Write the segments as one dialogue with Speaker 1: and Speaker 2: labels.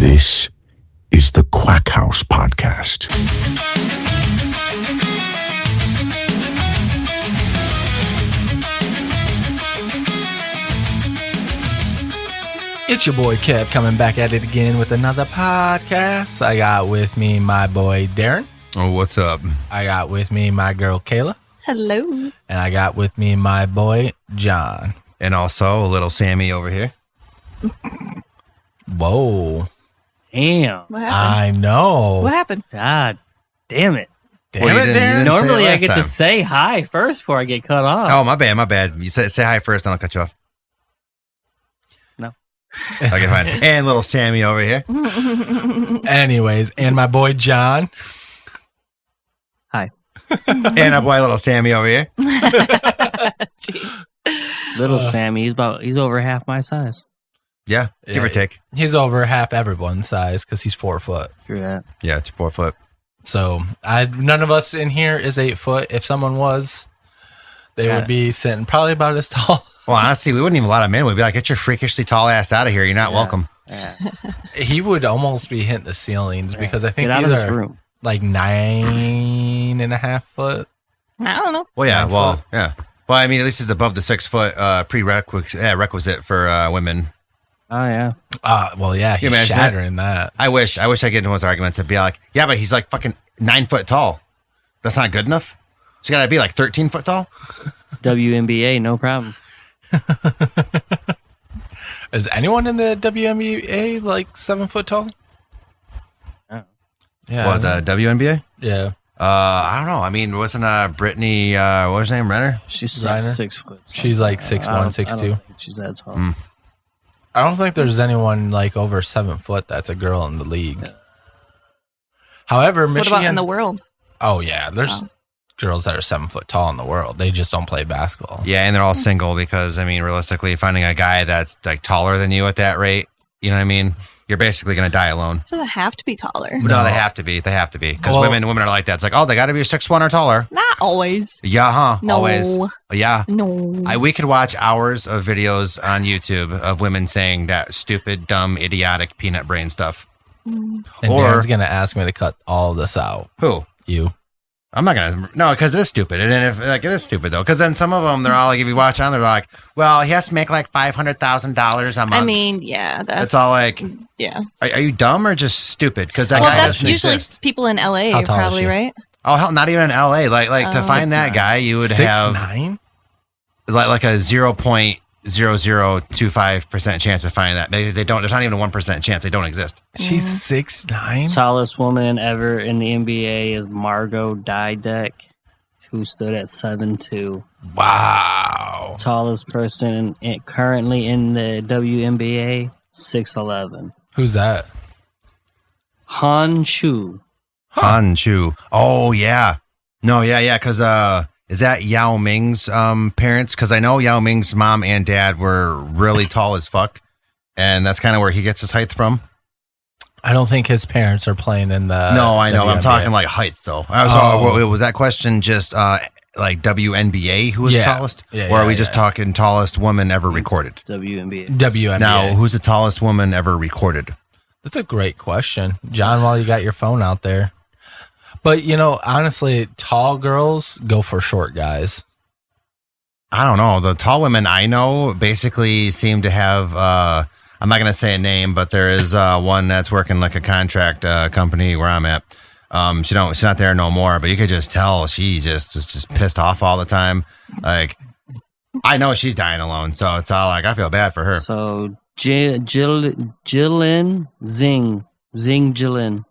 Speaker 1: This is the Quack House Podcast.
Speaker 2: It's your boy Kev coming back at it again with another podcast. I got with me my boy Darren.
Speaker 3: Oh, what's up?
Speaker 2: I got with me my girl Kayla.
Speaker 4: Hello.
Speaker 2: And I got with me my boy John.
Speaker 3: And also a little Sammy over here.
Speaker 2: Whoa.
Speaker 5: Damn.
Speaker 4: What happened?
Speaker 2: I know.
Speaker 4: What happened?
Speaker 5: God damn it.
Speaker 2: Damn
Speaker 3: Well, you
Speaker 2: it,
Speaker 3: didn't- you
Speaker 2: Darren.
Speaker 3: didn't-
Speaker 5: Normally
Speaker 3: say it
Speaker 5: I
Speaker 3: last
Speaker 5: get
Speaker 3: time.
Speaker 5: to say hi first before I get cut off.
Speaker 3: Oh, my bad. You say hi first, then I'll cut you off.
Speaker 5: No.
Speaker 3: Okay, fine. And little Sammy over here.
Speaker 2: Anyways, and my boy John.
Speaker 5: Hi.
Speaker 3: And our boy little Sammy over here.
Speaker 4: Jeez.
Speaker 5: Little Sammy, he's over half my size.
Speaker 3: Yeah, give or take.
Speaker 2: He's over half everyone's size because he's 4 foot.
Speaker 5: True that.
Speaker 3: Yeah, it's 4 foot.
Speaker 2: So none of us in here is 8 foot. If someone was, they would be sitting probably about as tall.
Speaker 3: Well, honestly, we wouldn't even allow him in. We'd be like, get your freakishly tall ass out of here. You're not welcome.
Speaker 5: Yeah.
Speaker 2: He would almost be hitting the ceilings because I think
Speaker 5: Get out
Speaker 2: these
Speaker 5: of this
Speaker 2: are
Speaker 5: room.
Speaker 2: like 9.5 foot.
Speaker 4: I don't know.
Speaker 3: Well, yeah,
Speaker 2: 9
Speaker 3: well,
Speaker 2: foot.
Speaker 3: yeah. Well, I mean, at least it's above the 6 foot requisite for women.
Speaker 5: Oh, yeah.
Speaker 2: Well, yeah,
Speaker 3: you
Speaker 2: he's
Speaker 3: imagine
Speaker 2: shattering that.
Speaker 3: I wish I get into those arguments and be like, yeah, but he's like fucking 9 foot tall. That's not good enough. So you gotta be like 13 foot tall.
Speaker 5: WNBA, no problem.
Speaker 2: Is anyone in the WNBA like 7 foot tall?
Speaker 5: Oh.
Speaker 2: Yeah.
Speaker 3: What, the WNBA?
Speaker 2: Yeah.
Speaker 3: I don't know. I mean, wasn't Brittany, what was her name, Renner?
Speaker 5: She's
Speaker 2: Reiner?
Speaker 5: like 6 foot.
Speaker 2: She's like
Speaker 5: I don't-
Speaker 2: 6'1",
Speaker 5: I don't
Speaker 2: 6'2".
Speaker 5: think she's that tall.
Speaker 3: Mm.
Speaker 2: I don't think there's anyone like over 7 foot that's a girl in the league.
Speaker 5: Yeah.
Speaker 2: However,
Speaker 4: What
Speaker 2: Michigan.
Speaker 4: about in the world?
Speaker 2: Oh yeah, there's
Speaker 4: Oh.
Speaker 2: girls that are 7 foot tall in the world. They just don't play basketball.
Speaker 3: Yeah, and they're all single because, I mean, realistically, finding a guy that's like taller than you at that rate, you know what I mean? You're basically going to die alone.
Speaker 4: It doesn't have to be taller.
Speaker 3: No, they have to be. They have to be. Because
Speaker 2: Well-
Speaker 3: women are like that. It's like, oh, they got to be 6'1" or taller.
Speaker 4: Not always.
Speaker 3: Yeah, huh?
Speaker 4: No.
Speaker 3: Always. Yeah.
Speaker 4: No.
Speaker 3: We could watch hours of videos on YouTube of women saying that stupid, dumb, idiotic peanut brain stuff.
Speaker 2: And
Speaker 3: Or-
Speaker 2: Dan's gonna ask me to cut all this out.
Speaker 3: Who?
Speaker 2: You.
Speaker 3: I'm not gonna. No, because it is stupid, and if like it is stupid though, because then some of them they're all like, if you watch on, they're like, well, he has to make like $500,000 a month.
Speaker 4: I mean, yeah. That's
Speaker 3: it's all like,
Speaker 4: yeah.
Speaker 3: are you dumb or just stupid? Because that
Speaker 4: Well,
Speaker 3: guy
Speaker 4: that's
Speaker 3: doesn't
Speaker 4: usually
Speaker 3: exist.
Speaker 4: people in LA,
Speaker 2: How tall is
Speaker 4: probably,
Speaker 2: she?
Speaker 4: right?
Speaker 3: Oh hell, not even in LA. Like to
Speaker 4: Oh.
Speaker 3: find that guy, you would
Speaker 2: 6'9"?
Speaker 3: have like a 0.0025% chance of finding that. They don't. There's not even a 1% chance they don't exist.
Speaker 2: She's 6'9"?
Speaker 5: Tallest woman ever in the NBA is Margot Dydek, who stood at 7'2".
Speaker 2: Wow.
Speaker 5: Tallest person currently in the WNBA, 6'11".
Speaker 2: Who's that?
Speaker 5: Han Chu.
Speaker 3: Han Chu. Oh yeah. No, yeah. Because is that Yao Ming's parents? Because I know Yao Ming's mom and dad were really tall as fuck, and that's kind of where he gets his height from.
Speaker 2: I don't think his parents are playing in the.
Speaker 3: No, I know. I'm
Speaker 2: WNBA.
Speaker 3: talking like height though. Was that question just like WNBA who was
Speaker 2: Yeah.
Speaker 3: the tallest,
Speaker 2: Yeah,
Speaker 3: or are we
Speaker 2: yeah,
Speaker 3: just
Speaker 2: yeah.
Speaker 3: talking tallest woman ever recorded?
Speaker 5: WNBA.
Speaker 2: WNBA.
Speaker 3: Now, who's the tallest woman ever recorded?
Speaker 2: That's a great question, John. While you got your phone out there, but honestly, tall girls go for short guys.
Speaker 3: I don't know. The tall women I know basically seem to have. I'm not going to say a name, but there is one that's working like a contract company where I'm at. She's not there no more, but you could just tell she just pissed off all the time. Like, I know she's dying alone, so it's all like I feel bad for her.
Speaker 5: So Jillian Zing Jillian.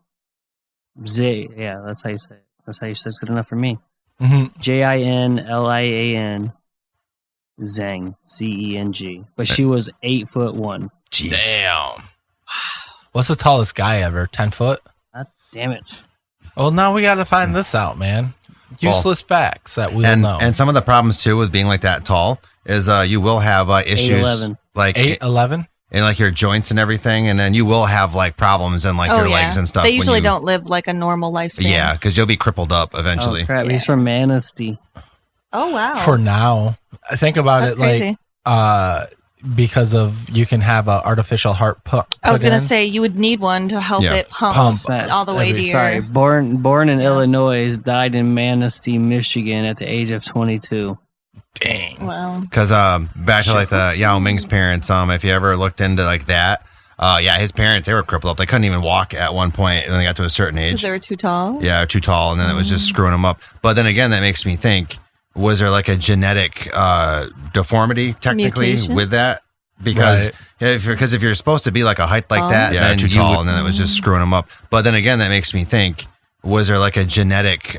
Speaker 5: Yeah, that's how you say it. That's how you say it's good enough for me.
Speaker 2: Mm-hmm.
Speaker 5: JINLIAN Zeng ZENG. But she was 8'1".
Speaker 3: Jeez.
Speaker 2: Damn. What's the tallest guy ever? 10 foot?
Speaker 5: God damn it.
Speaker 2: Well, now we got to find this out, man. Useless facts that we will know.
Speaker 3: And some of the problems too with being like that tall is you will have issues
Speaker 5: 8'11".
Speaker 3: like
Speaker 2: 8'11"?
Speaker 3: in like your joints and everything, and then you will have like problems in like your legs and stuff.
Speaker 4: They
Speaker 3: when
Speaker 4: usually
Speaker 3: you-
Speaker 4: don't live like a normal lifespan.
Speaker 3: Yeah, because you'll be crippled up eventually.
Speaker 5: Oh, crap.
Speaker 4: Yeah.
Speaker 5: He's from Manistee.
Speaker 4: Oh, wow.
Speaker 2: For now. I think about
Speaker 4: That's
Speaker 2: it
Speaker 4: crazy.
Speaker 2: like because of you can have an artificial heart put.
Speaker 4: I was
Speaker 2: going
Speaker 4: gonna say you would need one to help
Speaker 3: Yeah.
Speaker 4: it pump
Speaker 2: Pump
Speaker 4: all the way to your.
Speaker 5: Sorry, born in Illinois, died in Manistee, Michigan, at the age of 22.
Speaker 2: Dang.
Speaker 4: Wow.
Speaker 3: Because back to like the Yao Ming's parents, if you ever looked into like that, his parents, they were crippled up. They couldn't even walk at one point, and then they got to a certain
Speaker 4: Because
Speaker 3: age.
Speaker 4: they were too tall.
Speaker 3: Yeah, too tall, and then it was just screwing them up. But then again, that makes me think: was there like a genetic deformity technically
Speaker 4: Mutation?
Speaker 3: with that? Because if you're supposed to be like a height like that, then too tall, and then it was just screwing them up. But then again, that makes me think: was there like a genetic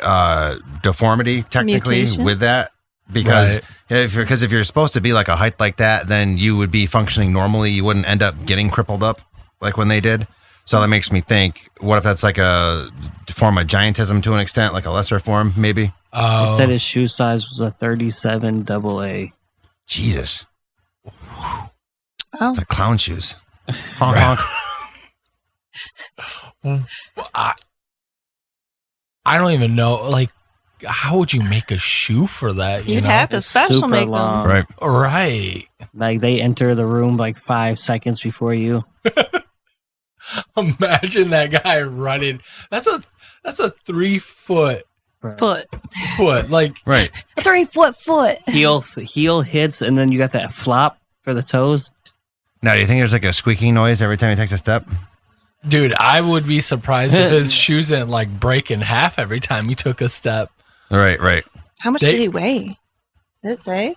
Speaker 3: deformity technically
Speaker 4: Mutation?
Speaker 3: with that? Because if you're supposed to be like a height like that, then you would be functioning normally. You wouldn't end up getting crippled up like when they did. So that makes me think: what if that's like a form of giantism to an extent, like a lesser form, maybe?
Speaker 5: He said his shoe size was a 37 AA.
Speaker 3: Jesus,
Speaker 4: Oh.
Speaker 3: the clown shoes. Honk, honk.
Speaker 2: I don't even know. Like, how would you make a shoe for that?
Speaker 4: You'd
Speaker 2: know?
Speaker 4: have to
Speaker 5: It's
Speaker 4: special
Speaker 5: super
Speaker 4: make
Speaker 5: long.
Speaker 4: them.
Speaker 3: Right.
Speaker 2: Right.
Speaker 5: Like they enter the room like 5 seconds before you.
Speaker 2: Imagine that guy running. That's a 3 foot.
Speaker 4: Foot.
Speaker 2: Like,
Speaker 3: Right.
Speaker 4: A 3 foot.
Speaker 5: Heel hits, and then you got that flop for the toes.
Speaker 3: Now, do you think there's like a squeaking noise every time he takes a step?
Speaker 2: dude, I would be surprised if his shoes didn't like break in half every time he took a step.
Speaker 3: Right, right.
Speaker 4: How much did he weigh? Did it say?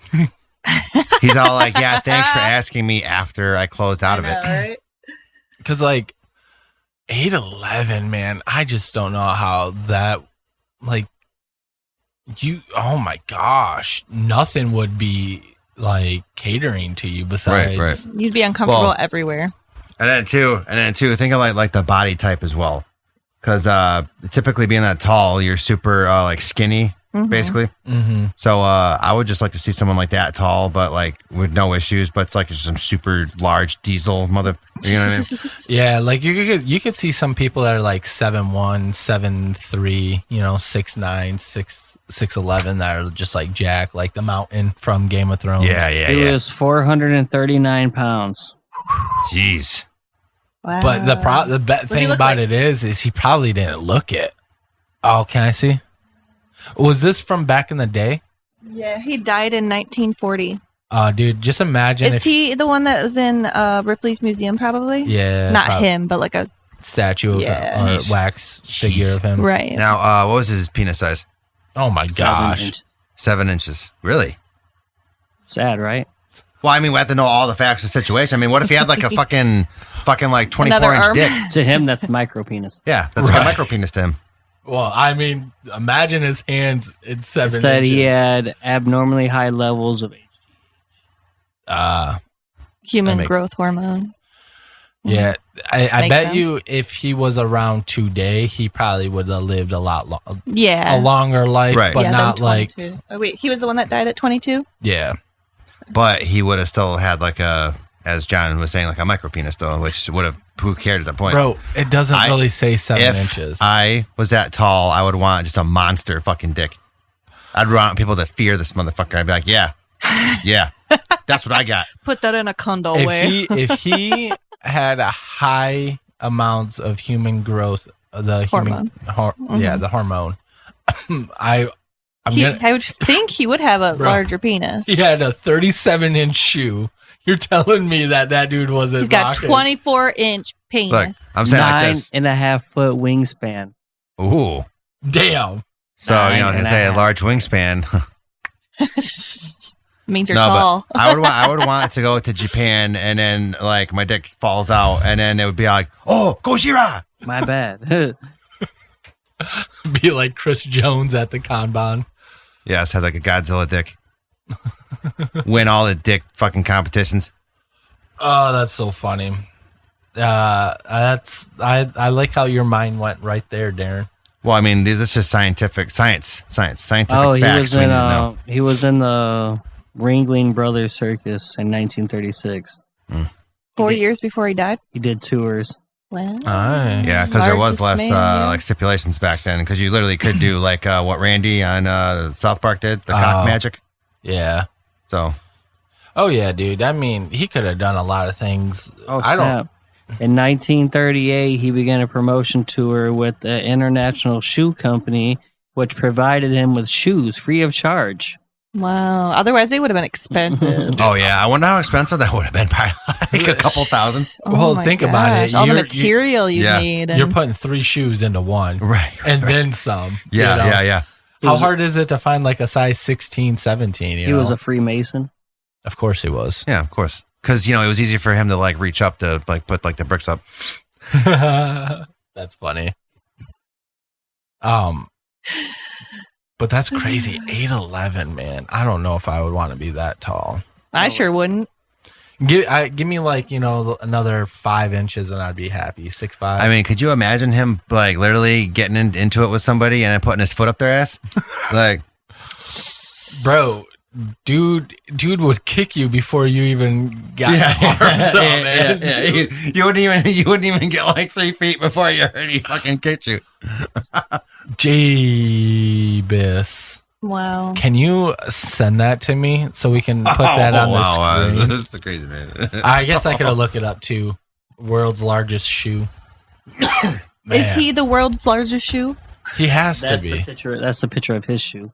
Speaker 3: He's all like, yeah, thanks for asking me after I closed out of it.
Speaker 4: Right?
Speaker 2: Because like 8'11", man, I just don't know how that, like, you, oh my gosh, nothing would be like catering to you besides.
Speaker 3: Right.
Speaker 4: You'd be uncomfortable
Speaker 3: Well,
Speaker 4: everywhere.
Speaker 3: And then too, think of like the body type as well. Because typically being that tall, you're super like skinny, basically.
Speaker 2: Mm-hmm.
Speaker 3: So I would just like to see someone like that tall, but like with no issues. But it's like just some super large diesel mother. You know what I mean?
Speaker 2: Yeah, like you could see some people that are like 7'1", 7'3", 6'9", 6'11", that are just like Jack, like the Mountain from Game of Thrones.
Speaker 3: Yeah.
Speaker 5: He was 439 pounds.
Speaker 3: Jeez.
Speaker 4: Wow.
Speaker 2: But the thing
Speaker 4: look
Speaker 2: about
Speaker 4: like?
Speaker 2: it is he probably didn't look it. Oh, can I see? Was this from back in the day?
Speaker 4: Yeah, he died in 1940.
Speaker 2: Dude, just imagine
Speaker 4: Is
Speaker 2: if
Speaker 4: he the one that was in Ripley's museum? Probably.
Speaker 2: yeah,
Speaker 4: Not him, but like a
Speaker 2: statue of
Speaker 4: Yeah.
Speaker 2: a wax figure of him.
Speaker 4: right.
Speaker 3: Now, what was his penis size?
Speaker 2: Oh my
Speaker 5: 7
Speaker 2: gosh.
Speaker 5: inches.
Speaker 3: 7 inches. Really?
Speaker 5: Sad, right?
Speaker 3: Well, I mean, we have to know all the facts of the situation. I mean, what if he had like a fucking like 24-inch
Speaker 4: Another arm.
Speaker 3: dick?
Speaker 5: To him, that's micro penis.
Speaker 3: Yeah, that's like
Speaker 2: Right.
Speaker 3: a micro penis to him.
Speaker 2: Well, I mean, imagine his hands in
Speaker 5: It
Speaker 2: 7
Speaker 5: said
Speaker 2: inches.
Speaker 5: he had abnormally high levels of
Speaker 4: Human
Speaker 2: make-
Speaker 4: growth hormone.
Speaker 2: Yeah, I
Speaker 4: Makes
Speaker 2: bet
Speaker 4: sense.
Speaker 2: you if he was around today, he probably would have lived a
Speaker 4: Yeah.
Speaker 2: a longer life,
Speaker 3: Right.
Speaker 2: but
Speaker 4: yeah,
Speaker 2: not
Speaker 4: then
Speaker 2: like
Speaker 4: 22. Oh wait, he was the one that died at 22.
Speaker 2: yeah.
Speaker 3: But he would have still had like as John was saying, like a micro penis though, which would have, who cared at that point?
Speaker 2: Bro, it doesn't really say 7
Speaker 3: if
Speaker 2: inches.
Speaker 3: I was that tall, I would want just a monster fucking dick. I'd want people to fear this motherfucker. I'd be like, yeah, that's what I got.
Speaker 4: Put that in a condo
Speaker 2: if he had a high amounts of human growth, the
Speaker 4: Hormone.
Speaker 2: the hormone. I
Speaker 4: would think he would have a
Speaker 2: Bro.
Speaker 4: larger penis.
Speaker 2: he had a 37-inch shoe. You're telling me that dude wasn't
Speaker 4: He's got
Speaker 2: rocking.
Speaker 3: Look,
Speaker 4: 24-inch penis.
Speaker 3: I'm saying like
Speaker 5: 9.5-foot wingspan.
Speaker 3: this. Ooh.
Speaker 2: Damn.
Speaker 3: So,
Speaker 5: Nine
Speaker 3: I was
Speaker 5: and
Speaker 3: gonna
Speaker 5: a
Speaker 3: say a
Speaker 5: half.
Speaker 3: large wingspan.
Speaker 4: Means you're
Speaker 3: No,
Speaker 4: tall.
Speaker 3: but I would want to go to Japan and then like my dick falls out and then it would be like, oh, Gojira.
Speaker 5: My bad.
Speaker 2: Be like Chris Jones at the Kanban.
Speaker 3: Yes, have like a Godzilla dick. Win all the dick fucking competitions.
Speaker 2: Oh, that's so funny. I like how your mind went right there, Darren.
Speaker 3: Well, I mean, this is just scientific scientific
Speaker 5: Oh, he
Speaker 3: facts
Speaker 5: was
Speaker 3: we
Speaker 5: in
Speaker 3: need to know.
Speaker 5: he was in the Ringling Brothers Circus in 1936.
Speaker 4: 4 years before he died.
Speaker 5: He did tours.
Speaker 4: Wow.
Speaker 2: Nice.
Speaker 3: Yeah, because there was less
Speaker 4: Largest man, yeah.
Speaker 3: like stipulations back then. Because you literally could do like what Randy on South Park did, the cock
Speaker 2: Oh.
Speaker 3: magic.
Speaker 2: Yeah.
Speaker 3: So
Speaker 2: Oh yeah, dude. I mean, he could have done a lot of things.
Speaker 5: Oh,
Speaker 2: I don't.
Speaker 5: snap. In 1938, he began a promotion tour with the International Shoe Company, which provided him with shoes free of charge.
Speaker 4: Wow. Otherwise, they would have been expensive.
Speaker 3: Oh yeah, I wonder how expensive that would have been. Probably like a couple thousand.
Speaker 2: Well,
Speaker 4: my
Speaker 2: think about it.
Speaker 4: All the
Speaker 2: You're-
Speaker 4: material you
Speaker 3: yeah.
Speaker 4: need.
Speaker 2: You're
Speaker 4: And
Speaker 2: putting 3 shoes into one,
Speaker 3: Right.
Speaker 2: and then some.
Speaker 3: Yeah,
Speaker 2: you know?
Speaker 3: yeah.
Speaker 2: How hard is it to find like a size 16, 17?
Speaker 5: He was a Freemason.
Speaker 2: Of course he was.
Speaker 3: Yeah, of course. Because it was easy for him to like reach up to like put like the bricks up.
Speaker 2: That's funny. But that's crazy. 8'11", man. I don't know if I would want to be that tall.
Speaker 4: I sure wouldn't.
Speaker 2: Give me like another 5 inches and I'd be happy. 6'5".
Speaker 3: I mean, could you imagine him like literally getting into it with somebody and then putting his foot up their ass? Like,
Speaker 2: bro, dude would kick you before you even got your arms up, man.
Speaker 3: yeah. You wouldn't even get like 3 feet before you heard he fucking kicked you.
Speaker 2: Jeebus.
Speaker 4: Wow.
Speaker 2: Can you send that to me so we can put that on the screen?
Speaker 3: That's the crazy man.
Speaker 2: I guess I could have looked it up too. World's largest shoe.
Speaker 4: Is
Speaker 2: Man,
Speaker 4: he the world's largest shoe?
Speaker 2: He has
Speaker 5: That's
Speaker 2: to
Speaker 5: the
Speaker 2: be.
Speaker 5: picture. That's the picture of his shoe.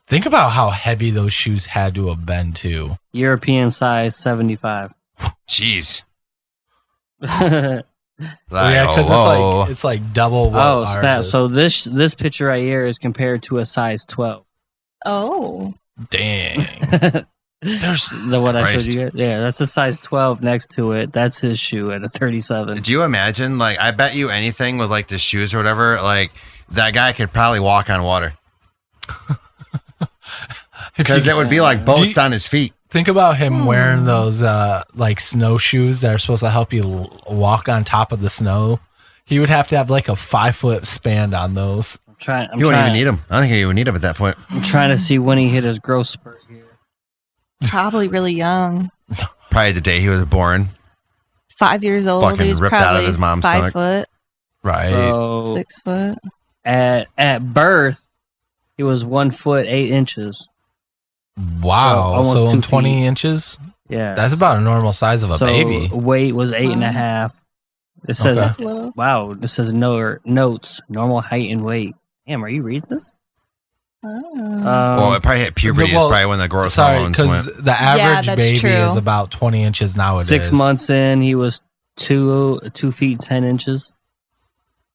Speaker 2: Think about how heavy those shoes had to have been too.
Speaker 5: European size 75.
Speaker 3: Jeez.
Speaker 2: Yeah, because it's like double what
Speaker 5: Oh
Speaker 2: ours
Speaker 5: snap!
Speaker 2: is.
Speaker 5: So this picture right here is compared to a size 12.
Speaker 4: Oh.
Speaker 2: Dang. There's
Speaker 5: The one I
Speaker 3: Christ.
Speaker 5: showed you. Yeah, that's a size 12 next to it. That's his shoe at a 37.
Speaker 3: Do you imagine, like, I bet you anything with, like, the shoes or whatever, like, that guy could probably walk on water. Because it would be like boats on his feet.
Speaker 2: Think about him wearing those like snowshoes that are supposed to help you walk on top of the snow. He would have to have like a 5-foot span on those.
Speaker 3: You wouldn't even need them. I don't think you would need them at that point.
Speaker 5: I'm trying to see when he hit his growth spurt here.
Speaker 4: Probably really young.
Speaker 3: Probably the day he was born.
Speaker 4: 5 years old.
Speaker 3: Fucking
Speaker 4: He's
Speaker 3: ripped
Speaker 4: probably
Speaker 3: out of his mom's
Speaker 4: 5
Speaker 3: stomach.
Speaker 4: foot,
Speaker 2: Right.
Speaker 5: So
Speaker 4: 6 foot.
Speaker 5: at birth, he was 1 foot 8 inches.
Speaker 2: Wow.
Speaker 5: almost
Speaker 2: So
Speaker 5: 2
Speaker 2: 20
Speaker 5: feet.
Speaker 2: inches?
Speaker 5: Yeah,
Speaker 2: That's about a normal size of a
Speaker 5: so
Speaker 2: baby.
Speaker 5: weight was 8.5. It says,
Speaker 2: Okay.
Speaker 4: That's little.
Speaker 5: wow, this says notes, normal height and weight. Damn, are you reading this?
Speaker 4: Oh.
Speaker 3: Well, it probably hit puberty.
Speaker 2: Well,
Speaker 3: is probably when the growth
Speaker 2: Sorry,
Speaker 3: hormones
Speaker 2: because
Speaker 3: went.
Speaker 2: the average
Speaker 4: that's
Speaker 2: baby
Speaker 4: true.
Speaker 2: is about 20 inches nowadays.
Speaker 5: 6 months in, he was 2 feet 10 inches.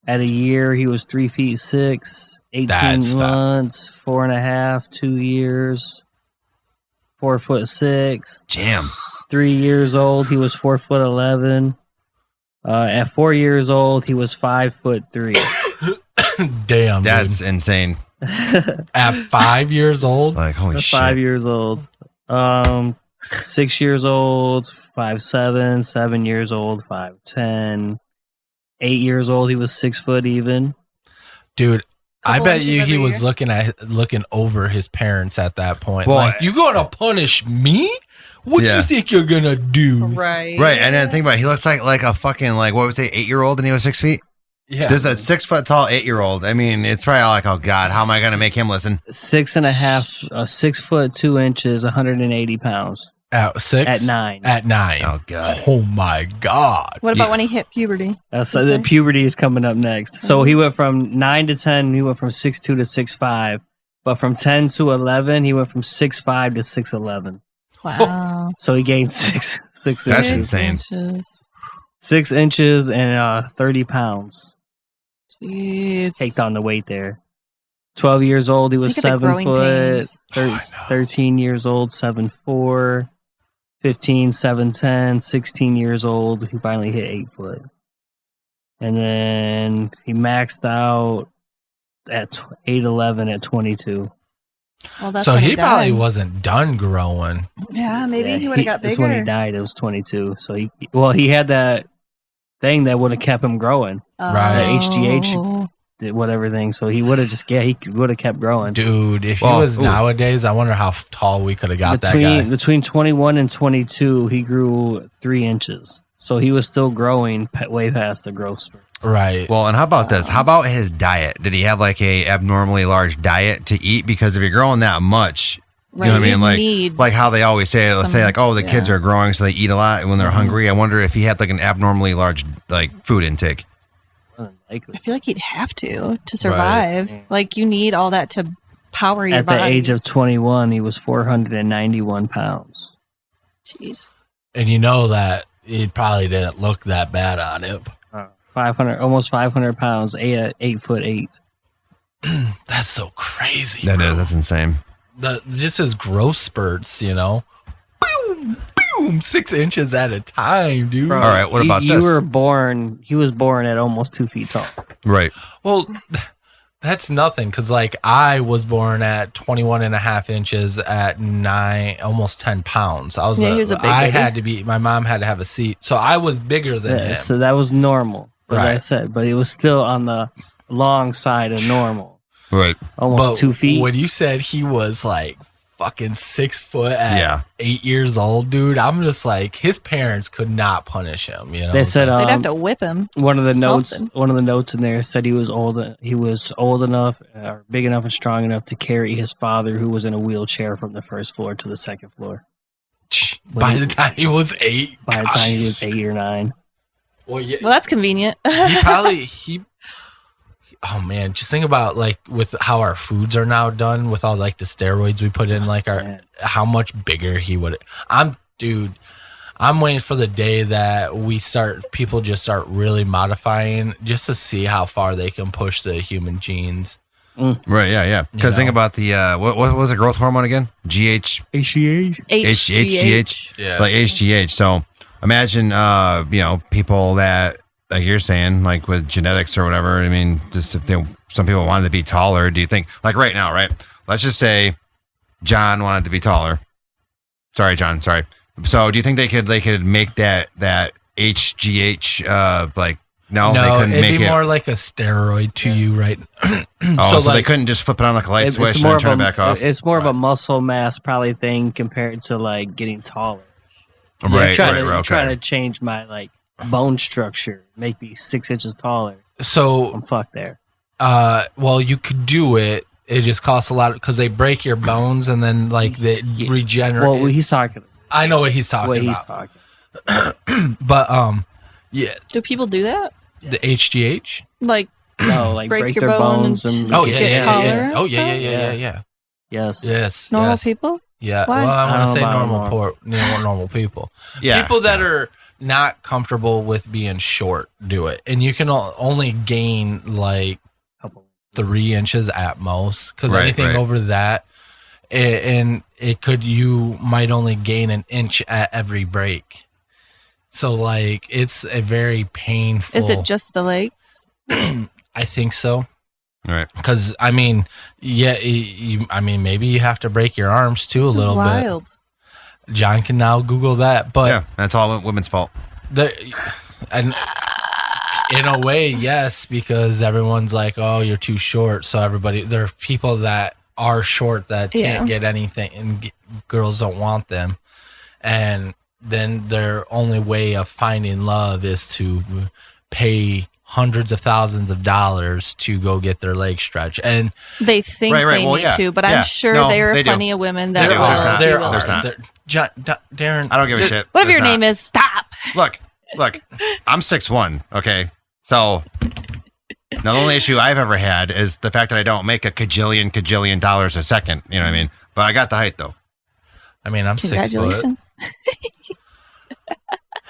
Speaker 5: At a year, he was 3 feet 6. 18
Speaker 2: That's
Speaker 5: months, 4.5. 2 years, 4 foot 6.
Speaker 3: Jam.
Speaker 5: 3 years old, he was 4 foot 11. At 4 years old, he was 5 foot 3.
Speaker 2: Damn,
Speaker 3: That's
Speaker 2: dude.
Speaker 3: insane.
Speaker 2: At 5 years old?
Speaker 3: Like, holy
Speaker 5: That's
Speaker 3: shit.
Speaker 5: 5 years old. 6 years old, 5'7". 7 years old, 5'10". 8 years old, he was 6 foot even.
Speaker 2: Dude, I
Speaker 4: Couple
Speaker 2: bet
Speaker 4: inches
Speaker 2: you he
Speaker 4: every
Speaker 2: was
Speaker 4: year.
Speaker 2: looking over his parents at that point.
Speaker 3: Well,
Speaker 2: like, you gonna punish me? What do
Speaker 3: Yeah.
Speaker 2: you think you're gonna do?
Speaker 4: Right.
Speaker 3: Right, and then think about it. He looks like a fucking, like, what would say, 8-year-old and he was 6 feet?
Speaker 2: Yeah.
Speaker 3: There's that 6 foot tall 8-year-old. I mean, it's probably like, oh God, how am I going to make him listen?
Speaker 5: 6.5, 6 foot 2 inches, 180 pounds.
Speaker 2: At 6?
Speaker 5: At 9.
Speaker 2: At 9.
Speaker 3: Oh God.
Speaker 2: Oh my God.
Speaker 4: What about when he hit puberty?
Speaker 5: That's
Speaker 4: Is
Speaker 5: the
Speaker 4: it?
Speaker 5: puberty is coming up next. So he went from 9 to 10. He went from 6'2" to 6'5". But from 10 to 11, he went from 6'5" to 6'11".
Speaker 4: Wow.
Speaker 5: So he gained six
Speaker 3: That's
Speaker 5: inches.
Speaker 3: insane.
Speaker 5: 6 inches and 30 pounds.
Speaker 4: Jeez.
Speaker 5: Taked on the weight there. 12 years old, he was
Speaker 4: Think of the
Speaker 5: 7
Speaker 4: growing
Speaker 5: foot.
Speaker 4: pains.
Speaker 2: Oh, I know.
Speaker 5: 13 years old, 7'4". 15, 7'10". 16 years old, he finally hit 8 foot. And then he maxed out at 8'11" at 22.
Speaker 4: Well, that's
Speaker 2: So
Speaker 4: when
Speaker 2: he probably
Speaker 4: died.
Speaker 2: wasn't done growing.
Speaker 4: Yeah, maybe
Speaker 5: Yeah,
Speaker 4: he would have got
Speaker 5: That's when he
Speaker 4: bigger.
Speaker 5: died. It was 22. So he had that thing that would have kept him growing,
Speaker 2: Right.
Speaker 5: The HGH.
Speaker 4: Oh.
Speaker 5: whatever thing. So he would have he would have kept growing.
Speaker 2: Dude, if
Speaker 3: Well,
Speaker 2: he was
Speaker 3: ooh.
Speaker 2: nowadays, I wonder how tall we could have got that guy.
Speaker 5: Between 21 and 22, he grew 3 inches. So he was still growing way past the growth spurt.
Speaker 2: Right.
Speaker 3: Well, and how about this? How about his diet? Did he have like a abnormally large diet to eat? Because if you're growing that much,
Speaker 4: Right.
Speaker 3: You know what I mean?
Speaker 4: You need
Speaker 3: Like how they always say, let's say
Speaker 4: some-
Speaker 3: like, oh, the kids
Speaker 4: yeah.
Speaker 3: are growing, so they eat a lot when they're hungry. I wonder if he had like an abnormally large like food intake.
Speaker 5: Likely.
Speaker 4: I feel like he'd have to survive.
Speaker 5: Right.
Speaker 4: Like you need all that to power your
Speaker 5: At
Speaker 4: body.
Speaker 5: the age of 21, he was 491 pounds.
Speaker 4: Jeez.
Speaker 2: And you know that it probably didn't look that bad on him.
Speaker 5: almost 500 pounds, 8'8".
Speaker 2: That's so crazy.
Speaker 3: That
Speaker 2: bro.
Speaker 3: is, that's insane.
Speaker 2: Just his growth spurts, you know. Boom, boom, 6 inches at a time, dude.
Speaker 5: Bro,
Speaker 3: All right, what about this?
Speaker 5: He was born at almost 2 feet tall.
Speaker 3: Right.
Speaker 2: Well, that's nothing because, like, I was born at 21 and a half inches at 9, almost 10 pounds. I was,
Speaker 4: Yeah, he was a big
Speaker 2: I
Speaker 4: baby.
Speaker 2: had to be, my mom had to have a seat. So I was bigger than
Speaker 5: Yeah,
Speaker 2: him.
Speaker 5: so that was normal, as I
Speaker 2: Right.
Speaker 5: said, but it was still on the long side of normal.
Speaker 3: Right.
Speaker 5: Almost
Speaker 2: But
Speaker 5: 2 feet.
Speaker 2: when you said he was like fucking 6 foot at
Speaker 3: Yeah.
Speaker 2: 8 years old, dude, I'm just like, his parents could not punish him. You know,
Speaker 5: They said
Speaker 4: They'd have to whip him.
Speaker 5: one of the
Speaker 4: something.
Speaker 5: notes in there said he was old enough or big enough and strong enough to carry his father, who was in a wheelchair, from the first floor to the second floor
Speaker 2: by the time he was 8,
Speaker 5: by the time he was
Speaker 2: gosh.
Speaker 5: 8 or 9.
Speaker 2: Well, yeah,
Speaker 4: Well, that's convenient.
Speaker 2: Oh man, just think about like with how our foods are now done with all like the steroids we put in, like
Speaker 5: Man.
Speaker 2: how much bigger he would. I'm waiting for the day that people just start really modifying just to see how far they can push the human genes.
Speaker 3: Right. Yeah. Yeah. Because
Speaker 2: You
Speaker 3: think
Speaker 2: know?
Speaker 3: about the what was the growth hormone again?
Speaker 5: HGH.
Speaker 3: HGH.
Speaker 2: Yeah.
Speaker 3: Like HGH. So imagine, people that, like you're saying, like with genetics or whatever. I mean, just if some people wanted to be taller, do you think, like right now, right? Let's just say John wanted to be taller. Sorry, John. Sorry. So do you think they could make that HGH like? No, they couldn't
Speaker 2: it'd
Speaker 3: make
Speaker 2: be
Speaker 3: it.
Speaker 2: more like a steroid to you, right?
Speaker 3: Oh, so they
Speaker 2: like,
Speaker 3: couldn't just flip it on like a light switch and
Speaker 5: more
Speaker 3: then
Speaker 5: of
Speaker 3: turn
Speaker 5: a,
Speaker 3: it back off.
Speaker 5: It's more of a muscle mass probably thing compared to like getting taller.
Speaker 3: Right.
Speaker 5: trying
Speaker 3: Okay.
Speaker 5: to change my like bone structure, make me 6 inches taller.
Speaker 2: So
Speaker 5: I'm fucked there.
Speaker 2: well, you could do it. It just costs a lot because they break your bones and then like they regenerate.
Speaker 5: Well, he's talking.
Speaker 2: I know what he's talking
Speaker 5: What he's
Speaker 2: about.
Speaker 5: talking.
Speaker 2: But yeah,
Speaker 4: Do people do that?
Speaker 2: the HGH.
Speaker 4: Like
Speaker 5: No, like break
Speaker 4: your
Speaker 5: their
Speaker 4: bone
Speaker 5: bones and
Speaker 2: Oh
Speaker 4: You
Speaker 2: yeah,
Speaker 4: get
Speaker 2: yeah,
Speaker 4: taller
Speaker 2: yeah.
Speaker 4: and
Speaker 2: Oh yeah,
Speaker 4: stuff?
Speaker 2: yeah.
Speaker 5: Yes.
Speaker 2: Yes,
Speaker 4: normal
Speaker 2: yes.
Speaker 4: people?
Speaker 2: Yeah.
Speaker 4: Why?
Speaker 2: Well, I
Speaker 5: I
Speaker 2: want
Speaker 5: don't
Speaker 2: to say
Speaker 5: know about
Speaker 2: normal people.
Speaker 3: Yeah.
Speaker 2: People that are not comfortable with being short do it, and you can only gain like
Speaker 5: Couple.
Speaker 2: 3 inches at most because
Speaker 3: Right,
Speaker 2: anything
Speaker 3: right.
Speaker 2: over that you might only gain an inch at every break. So like it's a very painful.
Speaker 4: Is it just the legs?
Speaker 2: I think so.
Speaker 3: Right.
Speaker 2: Because I mean, yeah, maybe you have to break your arms too
Speaker 4: This
Speaker 2: a
Speaker 4: is
Speaker 2: little
Speaker 4: wild.
Speaker 2: bit. John can now Google that, but
Speaker 3: Yeah, that's all women's fault.
Speaker 2: and in a way, yes, because everyone's like, "Oh, you're too short." So there are people that are short that can't get anything, and girls don't want them, and then their only way of finding love is to pay hundreds of thousands of dollars to go get their legs stretched. And
Speaker 4: They think
Speaker 3: Right,
Speaker 4: they
Speaker 3: well,
Speaker 4: need
Speaker 3: yeah,
Speaker 4: to, but
Speaker 3: yeah.
Speaker 4: I'm sure
Speaker 3: No,
Speaker 4: there are
Speaker 3: they do.
Speaker 4: plenty of women that
Speaker 3: They do.
Speaker 4: are.
Speaker 3: There's not.
Speaker 2: there
Speaker 3: There's
Speaker 2: are.
Speaker 3: not.
Speaker 2: Darren,
Speaker 3: I don't give a shit.
Speaker 4: What if
Speaker 3: There's
Speaker 4: your
Speaker 3: not.
Speaker 4: name is Stop?
Speaker 3: Look, I'm 6'1", okay? So the only issue I've ever had is the fact that I don't make a cajillion dollars a second. You know what I mean? But I got the height, though.
Speaker 2: I mean, I'm 6 foot.
Speaker 4: Congratulations.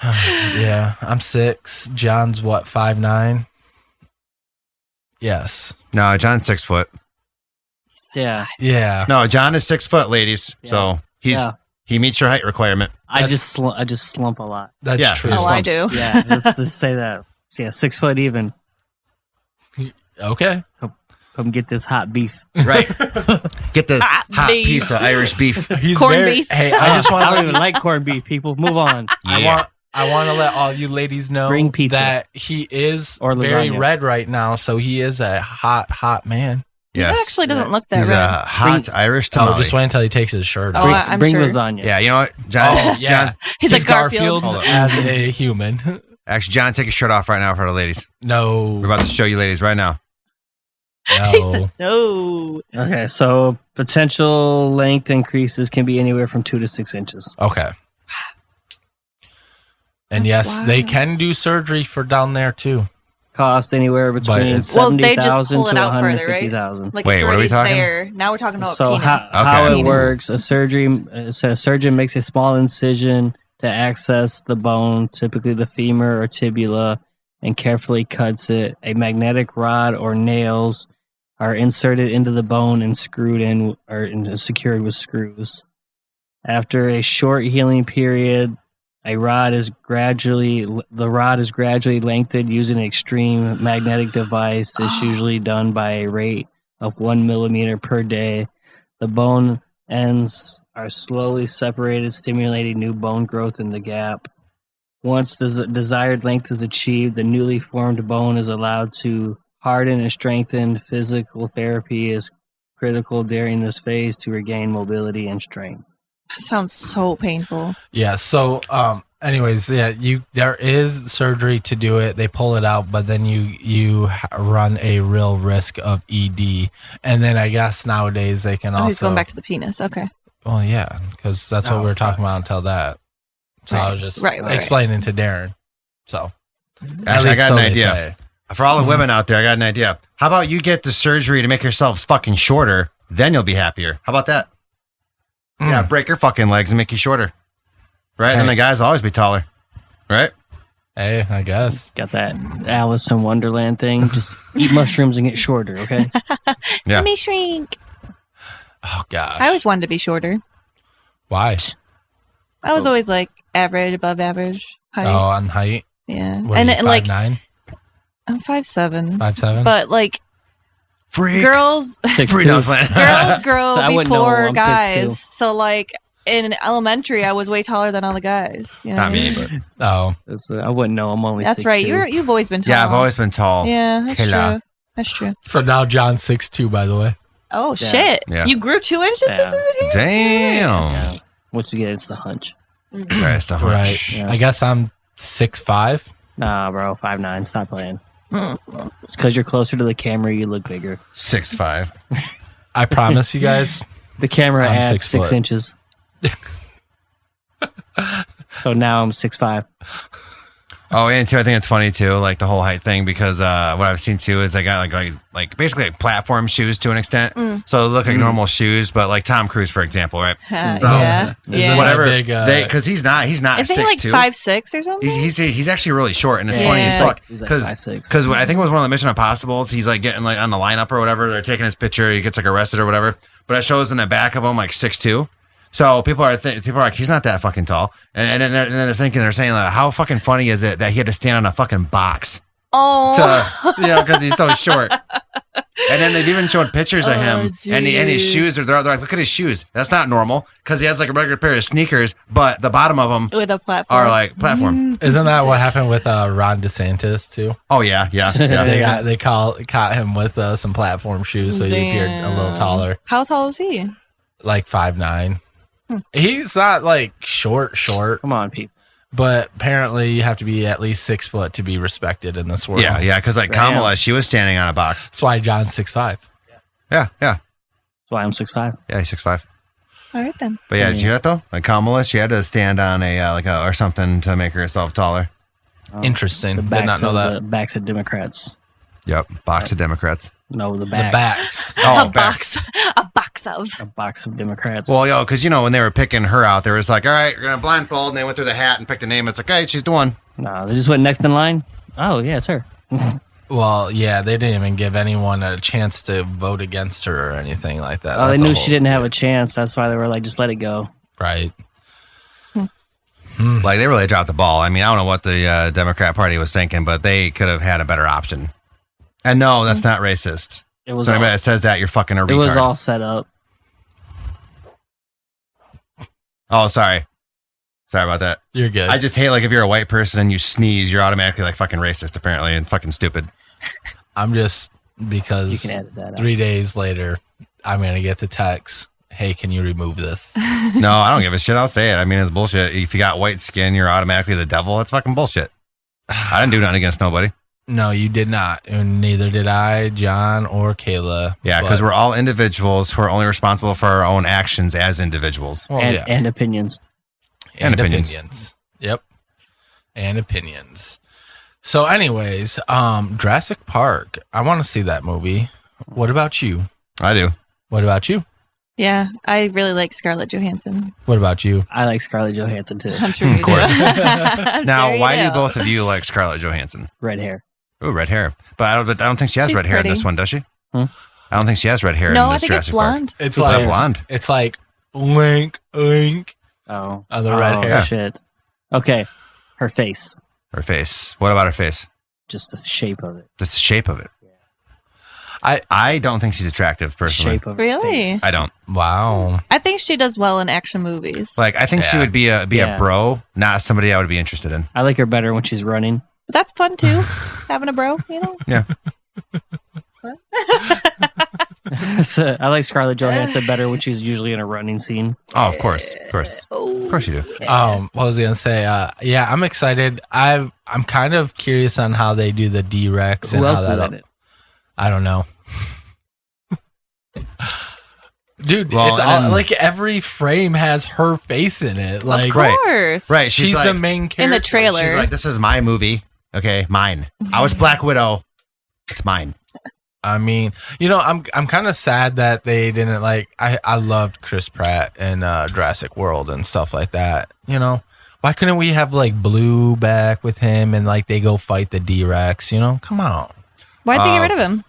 Speaker 2: Yeah, I'm 6. John's what, 5'9"? Yes.
Speaker 3: No, John's 6 foot.
Speaker 5: Yeah.
Speaker 2: Yeah.
Speaker 3: No, John is 6 foot, ladies. So
Speaker 5: Yeah.
Speaker 3: he meets your height requirement.
Speaker 5: I just slump a lot.
Speaker 2: That's
Speaker 3: Yeah.
Speaker 2: true.
Speaker 4: Oh, I do.
Speaker 5: Yeah, let's just say that. Yeah, 6 foot even.
Speaker 2: Okay.
Speaker 5: Come get this hot beef.
Speaker 3: Right. Get this
Speaker 4: Hot
Speaker 3: hot
Speaker 4: beef.
Speaker 3: piece of Irish beef.
Speaker 2: He's
Speaker 4: Corned beef.
Speaker 2: Hey, I just want
Speaker 5: I
Speaker 2: to
Speaker 5: don't even like corned beef. People, move on.
Speaker 2: I want to let all you ladies know
Speaker 5: Bring pizza.
Speaker 2: that he is
Speaker 5: Or
Speaker 2: very
Speaker 5: lasagna.
Speaker 2: red right now, so he is a hot man.
Speaker 3: Yes.
Speaker 4: It actually doesn't look that
Speaker 3: He's
Speaker 4: red.
Speaker 3: a hot Irish tamale.
Speaker 2: Oh, just wait until he takes his shirt
Speaker 4: Oh,
Speaker 2: off.
Speaker 4: I'm
Speaker 5: bring
Speaker 4: sure.
Speaker 5: lasagna.
Speaker 3: Yeah, you know what, John?
Speaker 2: Oh, yeah.
Speaker 3: John,
Speaker 4: He's like Garfield.
Speaker 3: Hold on.
Speaker 2: as a human.
Speaker 3: actually, John, take your shirt off right now for the ladies.
Speaker 2: No.
Speaker 3: We're about to show you ladies right now.
Speaker 4: He said
Speaker 2: No.
Speaker 4: no.
Speaker 5: Okay, so potential length increases can be anywhere from 2 to 6 inches.
Speaker 2: Okay. And
Speaker 4: That's
Speaker 2: yes, they
Speaker 4: wild.
Speaker 2: can do surgery for down there too.
Speaker 5: Cost anywhere between
Speaker 2: it's-
Speaker 4: Well, they just
Speaker 5: 70,000
Speaker 4: pull it
Speaker 5: to
Speaker 4: out further, right?
Speaker 5: 150,000.
Speaker 4: Like
Speaker 3: Wait,
Speaker 4: it's
Speaker 3: what are we
Speaker 4: already
Speaker 3: talking?
Speaker 4: there. Now we're talking about
Speaker 5: So
Speaker 4: penis.
Speaker 5: how
Speaker 3: Okay.
Speaker 5: it works, a surgeon makes a small incision to access the bone, typically the femur or tibula, and carefully cuts it. A magnetic rod or nails are inserted into the bone and screwed in or secured with screws. After a short healing period, the rod is gradually lengthened using an extreme magnetic device. This usually done by a rate of 1 millimeter per day. The bone ends are slowly separated, stimulating new bone growth in the gap. Once the desired length is achieved, the newly formed bone is allowed to harden and strengthen. Physical therapy is critical during this phase to regain mobility and strength.
Speaker 4: That sounds so painful.
Speaker 2: Yeah. So, anyways, yeah, there is surgery to do it. They pull it out, but then you run a real risk of ED. And then I guess nowadays they can
Speaker 4: Oh, he's
Speaker 2: also.
Speaker 4: going back to the penis. Okay.
Speaker 2: Well, yeah, because that's what we were talking about until that. So I was just
Speaker 4: Right.
Speaker 2: explaining to Darren. So
Speaker 3: Actually,
Speaker 2: at
Speaker 3: I
Speaker 2: least
Speaker 3: got
Speaker 2: so
Speaker 3: an
Speaker 2: they
Speaker 3: idea.
Speaker 2: say.
Speaker 3: For all the women out there, I got an idea. How about you get the surgery to make yourselves fucking shorter? Then you'll be happier. How about that? Yeah, break your fucking legs and make you shorter. Right?
Speaker 2: Hey.
Speaker 3: Then the guys will always be taller. Right?
Speaker 2: Hey, I guess.
Speaker 5: Got that Alice in Wonderland thing. Just eat mushrooms and get shorter, okay?
Speaker 3: Yeah.
Speaker 4: Let me shrink.
Speaker 2: Oh gosh.
Speaker 4: I always wanted to be shorter.
Speaker 2: Why?
Speaker 4: I was always like average, above average height.
Speaker 2: Oh, on height.
Speaker 4: Yeah.
Speaker 2: What
Speaker 4: And
Speaker 2: are you,
Speaker 4: like
Speaker 2: 5'9",
Speaker 4: I'm 5'7".
Speaker 2: 5'7"?
Speaker 4: But like
Speaker 3: Freak.
Speaker 4: girls
Speaker 5: 6'2".
Speaker 3: Free no plan.
Speaker 4: girls grow
Speaker 5: So I wouldn't know,
Speaker 4: before
Speaker 5: I'm 6'2".
Speaker 4: guys. So like in elementary I was way taller than all the guys. You know
Speaker 3: Not
Speaker 4: what I
Speaker 3: me,
Speaker 4: mean?
Speaker 3: but
Speaker 5: I wouldn't know. I'm only
Speaker 4: That's
Speaker 5: 6'2".
Speaker 4: right. You've always been tall.
Speaker 3: yeah, I've always been tall.
Speaker 4: Yeah, that's
Speaker 3: Killer.
Speaker 4: true. That's true.
Speaker 2: So now John's 6'2", by the way.
Speaker 4: Oh
Speaker 5: Yeah.
Speaker 4: shit!
Speaker 3: Yeah.
Speaker 4: You grew 2 inches since we were here.
Speaker 3: Damn.
Speaker 5: Yeah. Once you get it's the hunch.
Speaker 3: Right, it's the
Speaker 2: Right.
Speaker 3: hunch.
Speaker 5: Yeah.
Speaker 2: I guess I'm 6'5".
Speaker 5: Nah, bro, 5'9". Stop playing. It's because you're closer to the camera. You look bigger.
Speaker 3: 6'5".
Speaker 2: I promise you guys.
Speaker 5: The camera
Speaker 2: I'm
Speaker 5: adds
Speaker 2: 6
Speaker 5: 6
Speaker 2: foot.
Speaker 5: inches. So now I'm 6'5".
Speaker 3: Oh, and too, I think it's funny too, like the whole height thing, because what I've seen too is I got like basically like platform shoes to an extent. So they look like normal shoes, but like Tom Cruise, for example, right?
Speaker 4: Yeah.
Speaker 2: Isn't
Speaker 4: Yeah.
Speaker 3: Whatever,
Speaker 2: Big,
Speaker 3: because he's not
Speaker 4: Isn't he
Speaker 3: 6'2".
Speaker 4: like 5'6" or something?
Speaker 3: He's actually really short, and it's
Speaker 4: Yeah.
Speaker 3: funny as fuck
Speaker 5: He's like
Speaker 3: because
Speaker 5: 5'6".
Speaker 3: I think it was one of the Mission Impossibles. He's like getting like on the lineup or whatever. They're taking his picture. He gets like arrested or whatever. But it shows in the back of him like 6'2". So people are like, he's not that fucking tall, and then they're saying like, how fucking funny is it that he had to stand on a fucking box
Speaker 4: Oh.
Speaker 3: to, because he's so short. And then they've even shown pictures of him and his
Speaker 4: jeez.
Speaker 3: shoes. They're like, look at his shoes. That's not normal because he has like a regular pair of sneakers, but the bottom of them
Speaker 4: With a platform.
Speaker 3: are like platform.
Speaker 2: Isn't that what happened with Ron DeSantis too?
Speaker 3: Oh yeah.
Speaker 2: They caught him with some platform shoes, so he appeared a little
Speaker 4: Damn.
Speaker 2: taller,
Speaker 4: How tall is he?
Speaker 2: like 5'9". He's not like short,
Speaker 5: Come on, people.
Speaker 2: but apparently you have to be at least 6 foot to be respected in this world.
Speaker 3: Yeah. Because like
Speaker 5: Damn.
Speaker 3: Kamala, she was standing on a box.
Speaker 2: That's why John's 6'5".
Speaker 3: Yeah.
Speaker 5: That's why I'm 6'5".
Speaker 3: Yeah, he's 6'5".
Speaker 4: All right then.
Speaker 3: But yeah, did you hear that though? Like Kamala, she had to stand on a or something to make herself taller.
Speaker 2: Interesting.
Speaker 5: The
Speaker 2: Did
Speaker 5: backs
Speaker 2: not know
Speaker 5: of
Speaker 2: that.
Speaker 5: the backs of Democrats.
Speaker 3: Yep, box of Democrats.
Speaker 5: No, the
Speaker 2: The
Speaker 5: backs.
Speaker 2: backs.
Speaker 3: Oh,
Speaker 4: a box of.
Speaker 5: A box of Democrats.
Speaker 3: Well, because when they were picking her out, they was like, all right, we're gonna blindfold, and they went through the hat and picked a name. It's like, hey, she's the one.
Speaker 5: No, they just went next in line. Oh yeah, it's her.
Speaker 2: Well, yeah, they didn't even give anyone a chance to vote against her or anything like that.
Speaker 5: Oh, they
Speaker 2: That's a
Speaker 5: knew
Speaker 2: whole-
Speaker 5: she didn't have a chance. That's why they were like, just let it go.
Speaker 2: Right.
Speaker 3: Like they really dropped the ball. I mean, I don't know what the Democrat Party was thinking, but they could have had a better option. And no, that's not racist.
Speaker 5: It was
Speaker 3: So
Speaker 5: all,
Speaker 3: anybody that says that, you're fucking a retard.
Speaker 5: it was all set up.
Speaker 3: Oh, sorry about that.
Speaker 2: You're good.
Speaker 3: I just hate like if you're a white person and you sneeze, you're automatically like fucking racist apparently and fucking stupid.
Speaker 2: I'm just
Speaker 5: You
Speaker 2: because
Speaker 5: can edit that out.
Speaker 2: 3 days later, I'm going to get the text, hey, can you remove this?
Speaker 3: No, I don't give a shit. I'll say it. I mean, it's bullshit. If you got white skin, you're automatically the devil. That's fucking bullshit. I didn't do nothing against nobody.
Speaker 2: No, you did not. And neither did I, John, or Kayla.
Speaker 3: Yeah, because we're all individuals who are only responsible for our own actions as individuals.
Speaker 2: Well,
Speaker 5: and,
Speaker 2: yeah.
Speaker 5: and opinions.
Speaker 2: And
Speaker 3: opinions.
Speaker 2: opinions. Yep. And opinions. So anyways, Jurassic Park. I want to see that movie. What about you?
Speaker 3: I do.
Speaker 2: What about you?
Speaker 4: Yeah, I really like Scarlett Johansson.
Speaker 2: What about you?
Speaker 5: I like Scarlett Johansson too.
Speaker 4: I'm sure you
Speaker 3: Of course.
Speaker 4: do. I'm
Speaker 3: Now,
Speaker 4: sure you
Speaker 3: why do both of you like Scarlett Johansson?
Speaker 5: Red hair.
Speaker 3: Oh, red hair. But I don't think she has
Speaker 4: She's
Speaker 3: red hair in
Speaker 4: pretty.
Speaker 3: this one, does she?
Speaker 5: Hmm?
Speaker 3: I don't think she has red hair
Speaker 4: No,
Speaker 3: in
Speaker 4: I
Speaker 3: this
Speaker 4: think it's
Speaker 3: Jurassic Park.
Speaker 4: blonde.
Speaker 2: It's
Speaker 3: Is that
Speaker 2: like
Speaker 3: blonde.
Speaker 2: It's like Link.
Speaker 5: Oh.
Speaker 2: Oh, the red hair.
Speaker 3: Yeah.
Speaker 5: Shit. Okay. Her face.
Speaker 3: Her face. What about her face?
Speaker 5: Just the shape of it.
Speaker 3: Just the shape of it.
Speaker 2: I-
Speaker 3: I don't think she's attractive personally.
Speaker 5: Shape of her
Speaker 4: Really?
Speaker 5: face.
Speaker 3: I don't.
Speaker 2: Wow.
Speaker 4: I think she does well in action movies.
Speaker 3: Like, I think she
Speaker 2: Yeah.
Speaker 3: would be a
Speaker 5: Yeah.
Speaker 3: bro, not somebody I would be interested in.
Speaker 5: I like her better when she's running.
Speaker 4: But that's fun too, having a bro, you know?
Speaker 3: Yeah.
Speaker 5: So, I like Scarlett Johansson better when she's usually in a running scene.
Speaker 3: Oh, of course. Of course. Of course you do.
Speaker 2: What was I gonna say? Yeah, I'm excited. I'm kind of curious on how they do the D-Rex and
Speaker 5: Who
Speaker 2: how
Speaker 5: else is
Speaker 2: that.
Speaker 5: in it?
Speaker 2: I don't know. Dude,
Speaker 3: Well,
Speaker 2: it's
Speaker 3: and
Speaker 2: all,
Speaker 3: then-
Speaker 2: like every frame has her face in it. Like
Speaker 4: Of
Speaker 3: Right.
Speaker 4: course.
Speaker 3: Right.
Speaker 2: she's
Speaker 3: like,
Speaker 2: the main character
Speaker 4: In the trailer.
Speaker 3: She's like, this is my movie. Okay, mine. I was Black Widow. It's mine.
Speaker 2: I mean, I'm kind of sad that they didn't like. I loved Chris Pratt and Jurassic World and stuff like that. Why couldn't we have like Blue back with him and like they go fight the D-Rex? Come on.
Speaker 4: Why'd they get rid of him?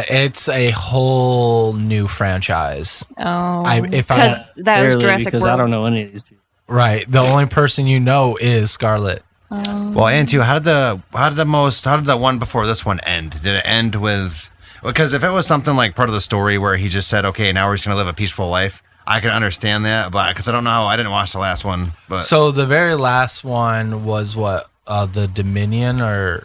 Speaker 2: It's a whole new franchise.
Speaker 4: Oh,
Speaker 2: if I-
Speaker 4: because that was
Speaker 5: Clearly,
Speaker 4: Jurassic
Speaker 5: because
Speaker 4: World.
Speaker 5: I don't know any of these people.
Speaker 2: Right. The only person you know is Scarlett.
Speaker 3: Well, and two, how did the one before this one end? Did it end with? Because if it was something like part of the story where he just said, "Okay, now we're just gonna live a peaceful life," I can understand that. But because I don't know how, I didn't watch the last one. But
Speaker 2: So the very last one was what? The Dominion, or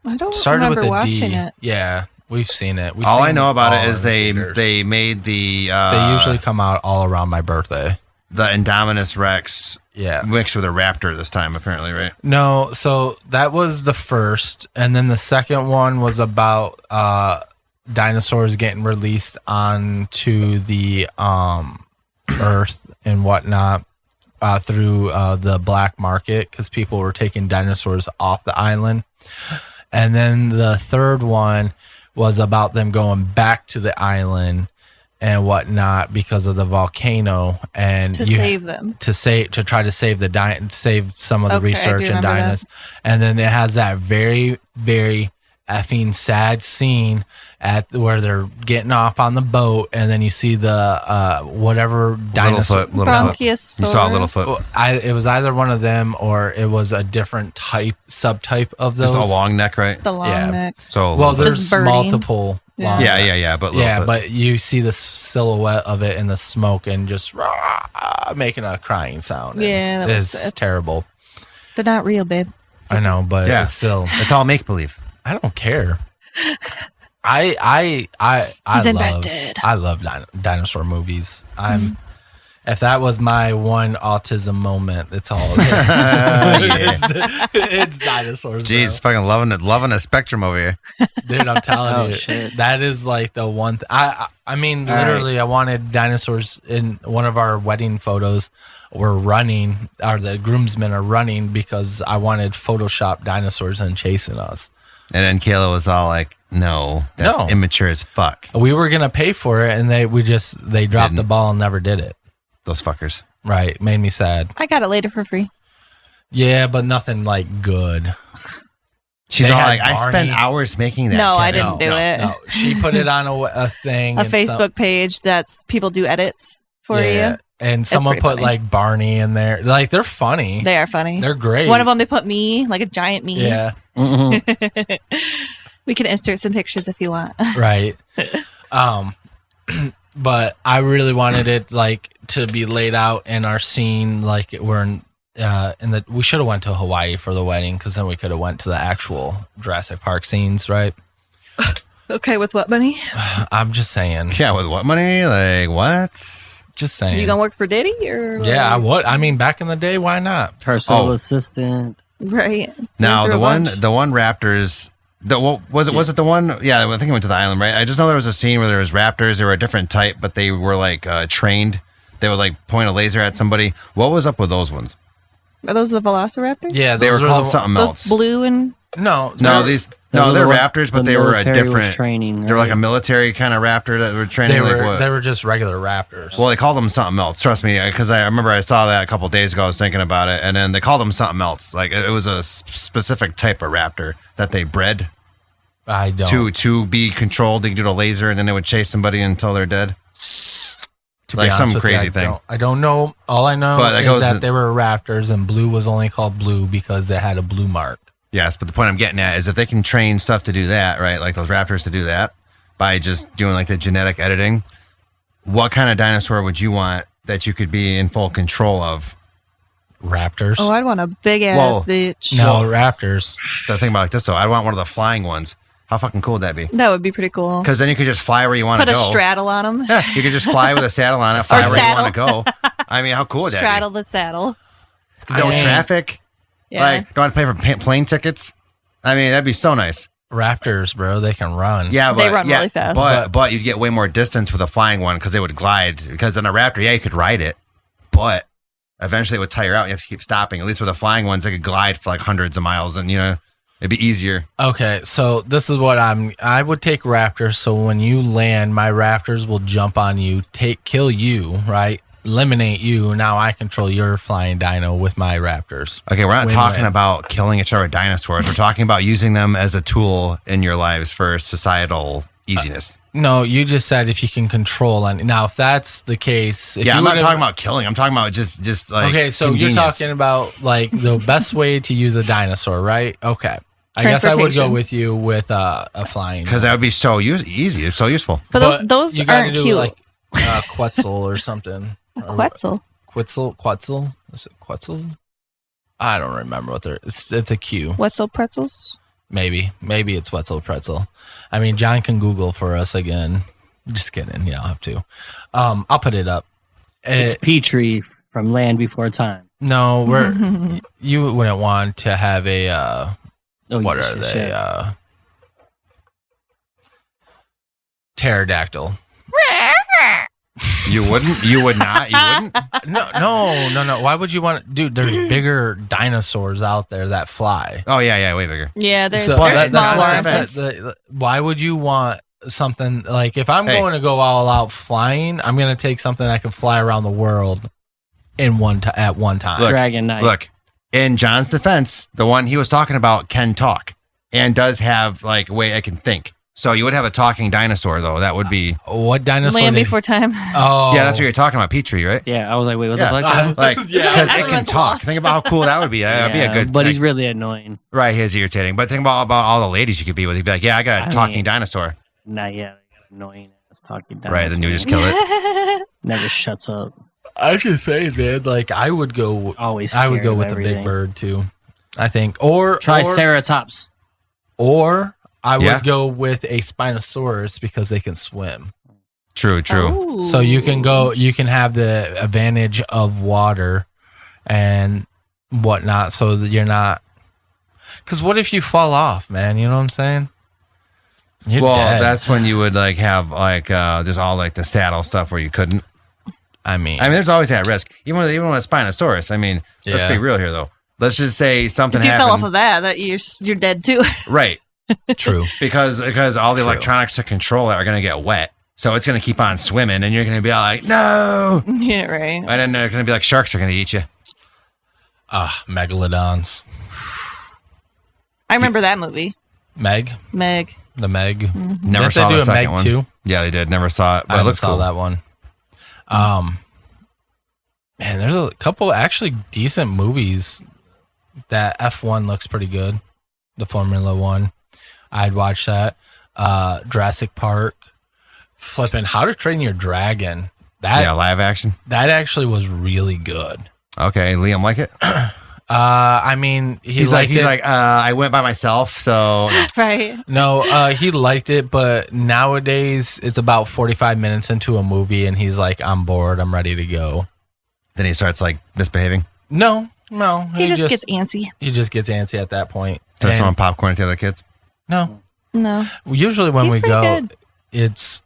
Speaker 4: I don't
Speaker 2: started with
Speaker 4: remember
Speaker 2: a D.
Speaker 4: watching it.
Speaker 2: Yeah, we've seen it. We've
Speaker 3: all I
Speaker 2: seen
Speaker 3: know about
Speaker 2: all
Speaker 3: it is
Speaker 2: in the theaters.
Speaker 3: they made the
Speaker 2: They usually come out all around my birthday.
Speaker 3: the Indominus Rex
Speaker 2: Yeah.
Speaker 3: mixed with a raptor this time, apparently, right?
Speaker 2: No, so that was the first, and then the second one was about dinosaurs getting released onto the Earth and whatnot through the black market because people were taking dinosaurs off the island. And then the third one was about them going back to the island and whatnot because of the volcano and
Speaker 4: To save them.
Speaker 2: to try to save save some of the
Speaker 4: Okay, I
Speaker 2: research
Speaker 4: do
Speaker 2: and
Speaker 4: remember that.
Speaker 2: dinos. And then it has that very, very effing sad scene where they're getting off on the boat, and then you see the whatever dinosaur.
Speaker 3: Littlefoot.
Speaker 4: Bronchiosaurus.
Speaker 3: You saw Littlefoot.
Speaker 2: It was either one of them or it was a different subtype of those.
Speaker 3: Just a long neck, right?
Speaker 4: The long
Speaker 2: Yeah.
Speaker 4: neck.
Speaker 3: So
Speaker 2: Well,
Speaker 3: Littlefoot.
Speaker 2: there's
Speaker 4: Just birding.
Speaker 2: multiple.
Speaker 4: Yeah.
Speaker 2: long
Speaker 3: yeah,
Speaker 2: necks.
Speaker 3: yeah, yeah. But
Speaker 2: Yeah,
Speaker 3: Littlefoot.
Speaker 2: but you see the silhouette of it in the smoke and just making a crying sound.
Speaker 4: Yeah, that was
Speaker 2: it's
Speaker 4: sad.
Speaker 2: terrible.
Speaker 4: They're not real, babe.
Speaker 2: I know, but
Speaker 3: Yeah.
Speaker 2: it's still.
Speaker 3: it's all make believe.
Speaker 2: I don't care. I
Speaker 4: He's
Speaker 2: love,
Speaker 4: invested.
Speaker 2: I love dinosaur movies. If that was my one autism moment, it's all. It's dinosaurs.
Speaker 3: Jeez, fucking loving a spectrum over here.
Speaker 2: Dude, I'm telling
Speaker 5: Oh,
Speaker 2: you,
Speaker 5: shit.
Speaker 2: that is like the one. I mean,
Speaker 5: All
Speaker 2: literally, I wanted dinosaurs in one of our wedding photos. We're running, or the groomsmen are running because I wanted Photoshop dinosaurs and chasing us.
Speaker 3: And then Kayla was all like, "No, that's
Speaker 2: No.
Speaker 3: immature as fuck."
Speaker 2: We were gonna pay for it, and they dropped the
Speaker 3: Didn't.
Speaker 2: ball and never did it.
Speaker 3: Those fuckers.
Speaker 2: Right, made me sad.
Speaker 4: I got it later for free.
Speaker 2: Yeah, but nothing like good.
Speaker 3: She's
Speaker 2: They
Speaker 3: all
Speaker 2: had
Speaker 3: like, "I spent
Speaker 2: Barney.
Speaker 3: hours making that."
Speaker 4: No, I
Speaker 3: Kevin."
Speaker 4: didn't do it.
Speaker 2: No, she put it on a thing,
Speaker 4: A
Speaker 2: and
Speaker 4: Facebook page that's people do edits for you.
Speaker 2: and someone
Speaker 4: pretty
Speaker 2: put
Speaker 4: funny.
Speaker 2: like Barney in there. Like they're funny.
Speaker 4: They are funny.
Speaker 2: They're great.
Speaker 4: One of them, they put me, like a giant me.
Speaker 2: Yeah,
Speaker 5: Mhm.
Speaker 4: We can insert some pictures if you want.
Speaker 2: right. But I really wanted it like to be laid out in our scene, like we're in the. We should have went to Hawaii for the wedding because then we could have went to the actual Jurassic Park scenes, right?
Speaker 4: Okay, with what money?
Speaker 2: I'm just saying.
Speaker 3: Yeah, with what money? Like what?
Speaker 2: Just saying.
Speaker 4: You gonna work for Diddy or?
Speaker 2: Yeah, I would. I mean, back in the day, why not?
Speaker 5: Personal
Speaker 3: Oh.
Speaker 5: assistant.
Speaker 4: Right.
Speaker 3: Now
Speaker 4: Went
Speaker 3: the
Speaker 4: through a bunch.
Speaker 3: one Raptors Was it the one? Yeah, I think I went to the island, right? I just know there was a scene where there was raptors. They were a different type, but they were like trained. They would like point a laser at somebody. What was up with those ones?
Speaker 4: Are those the Velociraptors?
Speaker 2: Yeah,
Speaker 3: They were
Speaker 2: those
Speaker 3: called
Speaker 2: the-
Speaker 3: something
Speaker 4: Those
Speaker 3: else.
Speaker 4: blue and
Speaker 2: No,
Speaker 3: No,
Speaker 2: they're-
Speaker 3: they're raptors, but they were a different.
Speaker 5: training.
Speaker 3: They were like a military kind of raptor that were training.
Speaker 2: they were just regular raptors.
Speaker 3: Well, they called them something else. Trust me, because I remember I saw that a couple days ago. I was thinking about it, and then they called them something else. Like it was a specific type of raptor that they bred
Speaker 2: I don't.
Speaker 3: to be controlled. They could do the laser, and then they would chase somebody until they're dead.
Speaker 2: To be
Speaker 3: Like
Speaker 2: honest
Speaker 3: some
Speaker 2: with you,
Speaker 3: crazy thing.
Speaker 2: I don't know. All I know
Speaker 3: But that
Speaker 2: is
Speaker 3: goes
Speaker 2: that
Speaker 3: to-
Speaker 2: they were raptors, and blue was only called blue because they had a blue mark.
Speaker 3: Yes, but the point I'm getting at is if they can train stuff to do that, right? Like those raptors to do that by just doing like the genetic editing. What kind of dinosaur would you want that you could be in full control of?
Speaker 2: Raptors.
Speaker 4: oh, I'd want a big ass
Speaker 3: Whoa.
Speaker 4: bitch.
Speaker 2: no, raptors.
Speaker 3: The thing about like this though, I want one of the flying ones. How fucking cool would that be?
Speaker 4: That would be pretty cool.
Speaker 3: Because then you could just fly where you want to
Speaker 4: Put a
Speaker 3: go.
Speaker 4: straddle on them.
Speaker 3: Yeah, you could just fly with a saddle on it, fly
Speaker 4: Or
Speaker 3: where you want to
Speaker 4: saddle.
Speaker 3: go. I mean, how cool would that
Speaker 4: Straddle the saddle.
Speaker 3: be? No
Speaker 2: I mean,
Speaker 3: traffic.
Speaker 4: Yeah.
Speaker 3: Like, don't have to pay for plane tickets. I mean, that'd be so nice.
Speaker 2: Raptors, bro. They can run.
Speaker 3: Yeah, but
Speaker 4: They run really fast.
Speaker 3: But you'd get way more distance with a flying one because they would glide. Because in a raptor, yeah, you could ride it, but eventually it would tire out. And you have to keep stopping. At least with the flying ones, they could glide for like hundreds of miles, and it'd be easier.
Speaker 2: Okay, so this is what I would take raptors. So when you land, my raptors will jump on you, kill you, right? Eliminate you. Now I control your flying dino with my raptors.
Speaker 3: Okay, we're not
Speaker 2: Win-win.
Speaker 3: talking about killing each other with dinosaurs. We're talking about using them as a tool in your lives for societal easiness.
Speaker 2: No, you just said if you can control. And now, if that's the case, if
Speaker 3: Yeah,
Speaker 2: you
Speaker 3: I'm not
Speaker 2: would've-
Speaker 3: talking about killing. I'm talking about just like
Speaker 2: Okay, so you're
Speaker 3: convenience.
Speaker 2: talking about like the best way to use a dinosaur, right? Okay, I guess I would go
Speaker 4: Transportation.
Speaker 2: with you with a flying.
Speaker 3: Because that would be so easy. It's so useful.
Speaker 4: But those
Speaker 2: you gotta
Speaker 4: aren't
Speaker 2: do
Speaker 4: cute.
Speaker 2: like Quetzal or something.
Speaker 4: A Quetzal.
Speaker 2: Quetzal? Is it Quetzal? I don't remember what they're. It's a Q.
Speaker 4: Wetzel pretzels.
Speaker 2: Maybe it's Wetzel Pretzel. I mean, John can Google for us again. Just kidding. You don't have to. I'll put it up.
Speaker 5: It's Petrie from Land Before Time.
Speaker 2: No, you wouldn't want to have a.
Speaker 5: Oh,
Speaker 2: What
Speaker 5: yeah,
Speaker 2: are
Speaker 5: shit,
Speaker 2: they?
Speaker 5: shit.
Speaker 2: Pterodactyl.
Speaker 3: You wouldn't? You would not? You wouldn't?
Speaker 2: No. Why would you want? Dude, there's bigger dinosaurs out there that fly.
Speaker 3: Oh, yeah, way bigger.
Speaker 4: Yeah, they're,
Speaker 2: So
Speaker 4: they're
Speaker 3: that's
Speaker 4: smaller.
Speaker 3: why I'm
Speaker 4: but-
Speaker 3: saying-
Speaker 2: Why would you want something like if I'm
Speaker 3: Hey.
Speaker 2: going to go all out flying, I'm going to take something that can fly around the world at one time.
Speaker 3: Look,
Speaker 5: Dragon Knight.
Speaker 3: Look, in John's defense, the one he was talking about can talk and does have like a way it can think. So you would have a talking dinosaur, though. That would be
Speaker 2: What dinosaur?
Speaker 4: Land
Speaker 2: did-
Speaker 4: Before Time.
Speaker 2: Oh,
Speaker 3: yeah. That's what you're talking about, Petrie, right?
Speaker 5: Yeah, I was like, wait, what
Speaker 3: Yeah.
Speaker 5: the fuck?
Speaker 3: Like
Speaker 2: Yeah.
Speaker 3: because it can
Speaker 4: Everyone's
Speaker 3: talk.
Speaker 4: lost.
Speaker 3: Think about how cool that would be. That'd be a good.
Speaker 5: But he's
Speaker 3: thing.
Speaker 5: really annoying.
Speaker 3: Right. He's irritating. But think about all the ladies you could be with. He'd be like, yeah, I got a
Speaker 5: I
Speaker 3: talking
Speaker 5: mean-
Speaker 3: dinosaur.
Speaker 5: Not yet. Annoying ass talking dinosaur.
Speaker 3: Right. Then you just kill it.
Speaker 5: Never shuts up.
Speaker 2: I should say, man. Like I would go.
Speaker 5: Always.
Speaker 2: I would
Speaker 5: scared
Speaker 2: go
Speaker 5: of
Speaker 2: with the
Speaker 5: everything.
Speaker 2: big bird too. I think, or
Speaker 5: Triceratops.
Speaker 2: or I would
Speaker 3: Yeah.
Speaker 2: go with a Spinosaurus because they can swim.
Speaker 3: True.
Speaker 4: Oh.
Speaker 2: So you can go. You can have the advantage of water and whatnot, so that you're not. Because what if you fall off, man? You know what I'm saying? You're
Speaker 3: Well,
Speaker 2: dead.
Speaker 3: that's when you would like have like there's all like the saddle stuff where you couldn't.
Speaker 2: I mean,
Speaker 3: There's always that risk. Even with a Spinosaurus. I mean, let's
Speaker 2: Yeah.
Speaker 3: be real here though. Let's just say something
Speaker 4: if you
Speaker 3: happened.
Speaker 4: fell off of that you're dead too.
Speaker 3: Right.
Speaker 2: true.
Speaker 3: Because all the electronics to control it are going to get wet. So it's going to keep on swimming and you're going to be all like, no.
Speaker 4: Yeah, right.
Speaker 3: And then they're going to be like, sharks are going to eat you.
Speaker 2: Megalodons.
Speaker 4: I remember that movie.
Speaker 2: Meg,
Speaker 4: Meg.
Speaker 2: the Meg.
Speaker 3: Never
Speaker 2: Didn't
Speaker 3: saw
Speaker 2: they
Speaker 3: the
Speaker 2: do a
Speaker 3: second
Speaker 2: Meg
Speaker 3: one.
Speaker 2: too?
Speaker 3: Yeah, they did. Never saw it. But
Speaker 2: I
Speaker 3: it
Speaker 2: haven't
Speaker 3: looks
Speaker 2: saw
Speaker 3: cool.
Speaker 2: that one. Man, there's a couple actually decent movies. That F1 looks pretty good. The Formula One. I'd watch that. Jurassic Park. Flipping How to Train Your Dragon.
Speaker 3: Yeah, live action.
Speaker 2: That actually was really good.
Speaker 3: Okay, Liam like it?
Speaker 2: I mean,
Speaker 3: He's like, I went by myself, so
Speaker 4: Right.
Speaker 2: No, he liked it, but nowadays it's about 45 minutes into a movie and he's like, I'm bored, I'm ready to go.
Speaker 3: then he starts like misbehaving.
Speaker 2: No.
Speaker 4: He just gets antsy.
Speaker 2: He just gets antsy at that point.
Speaker 3: Starts
Speaker 2: And
Speaker 3: throwing popcorn at the other kids.
Speaker 2: No.
Speaker 4: No.
Speaker 2: Usually when
Speaker 4: He's
Speaker 2: we
Speaker 4: pretty
Speaker 2: go,
Speaker 4: good.
Speaker 2: it's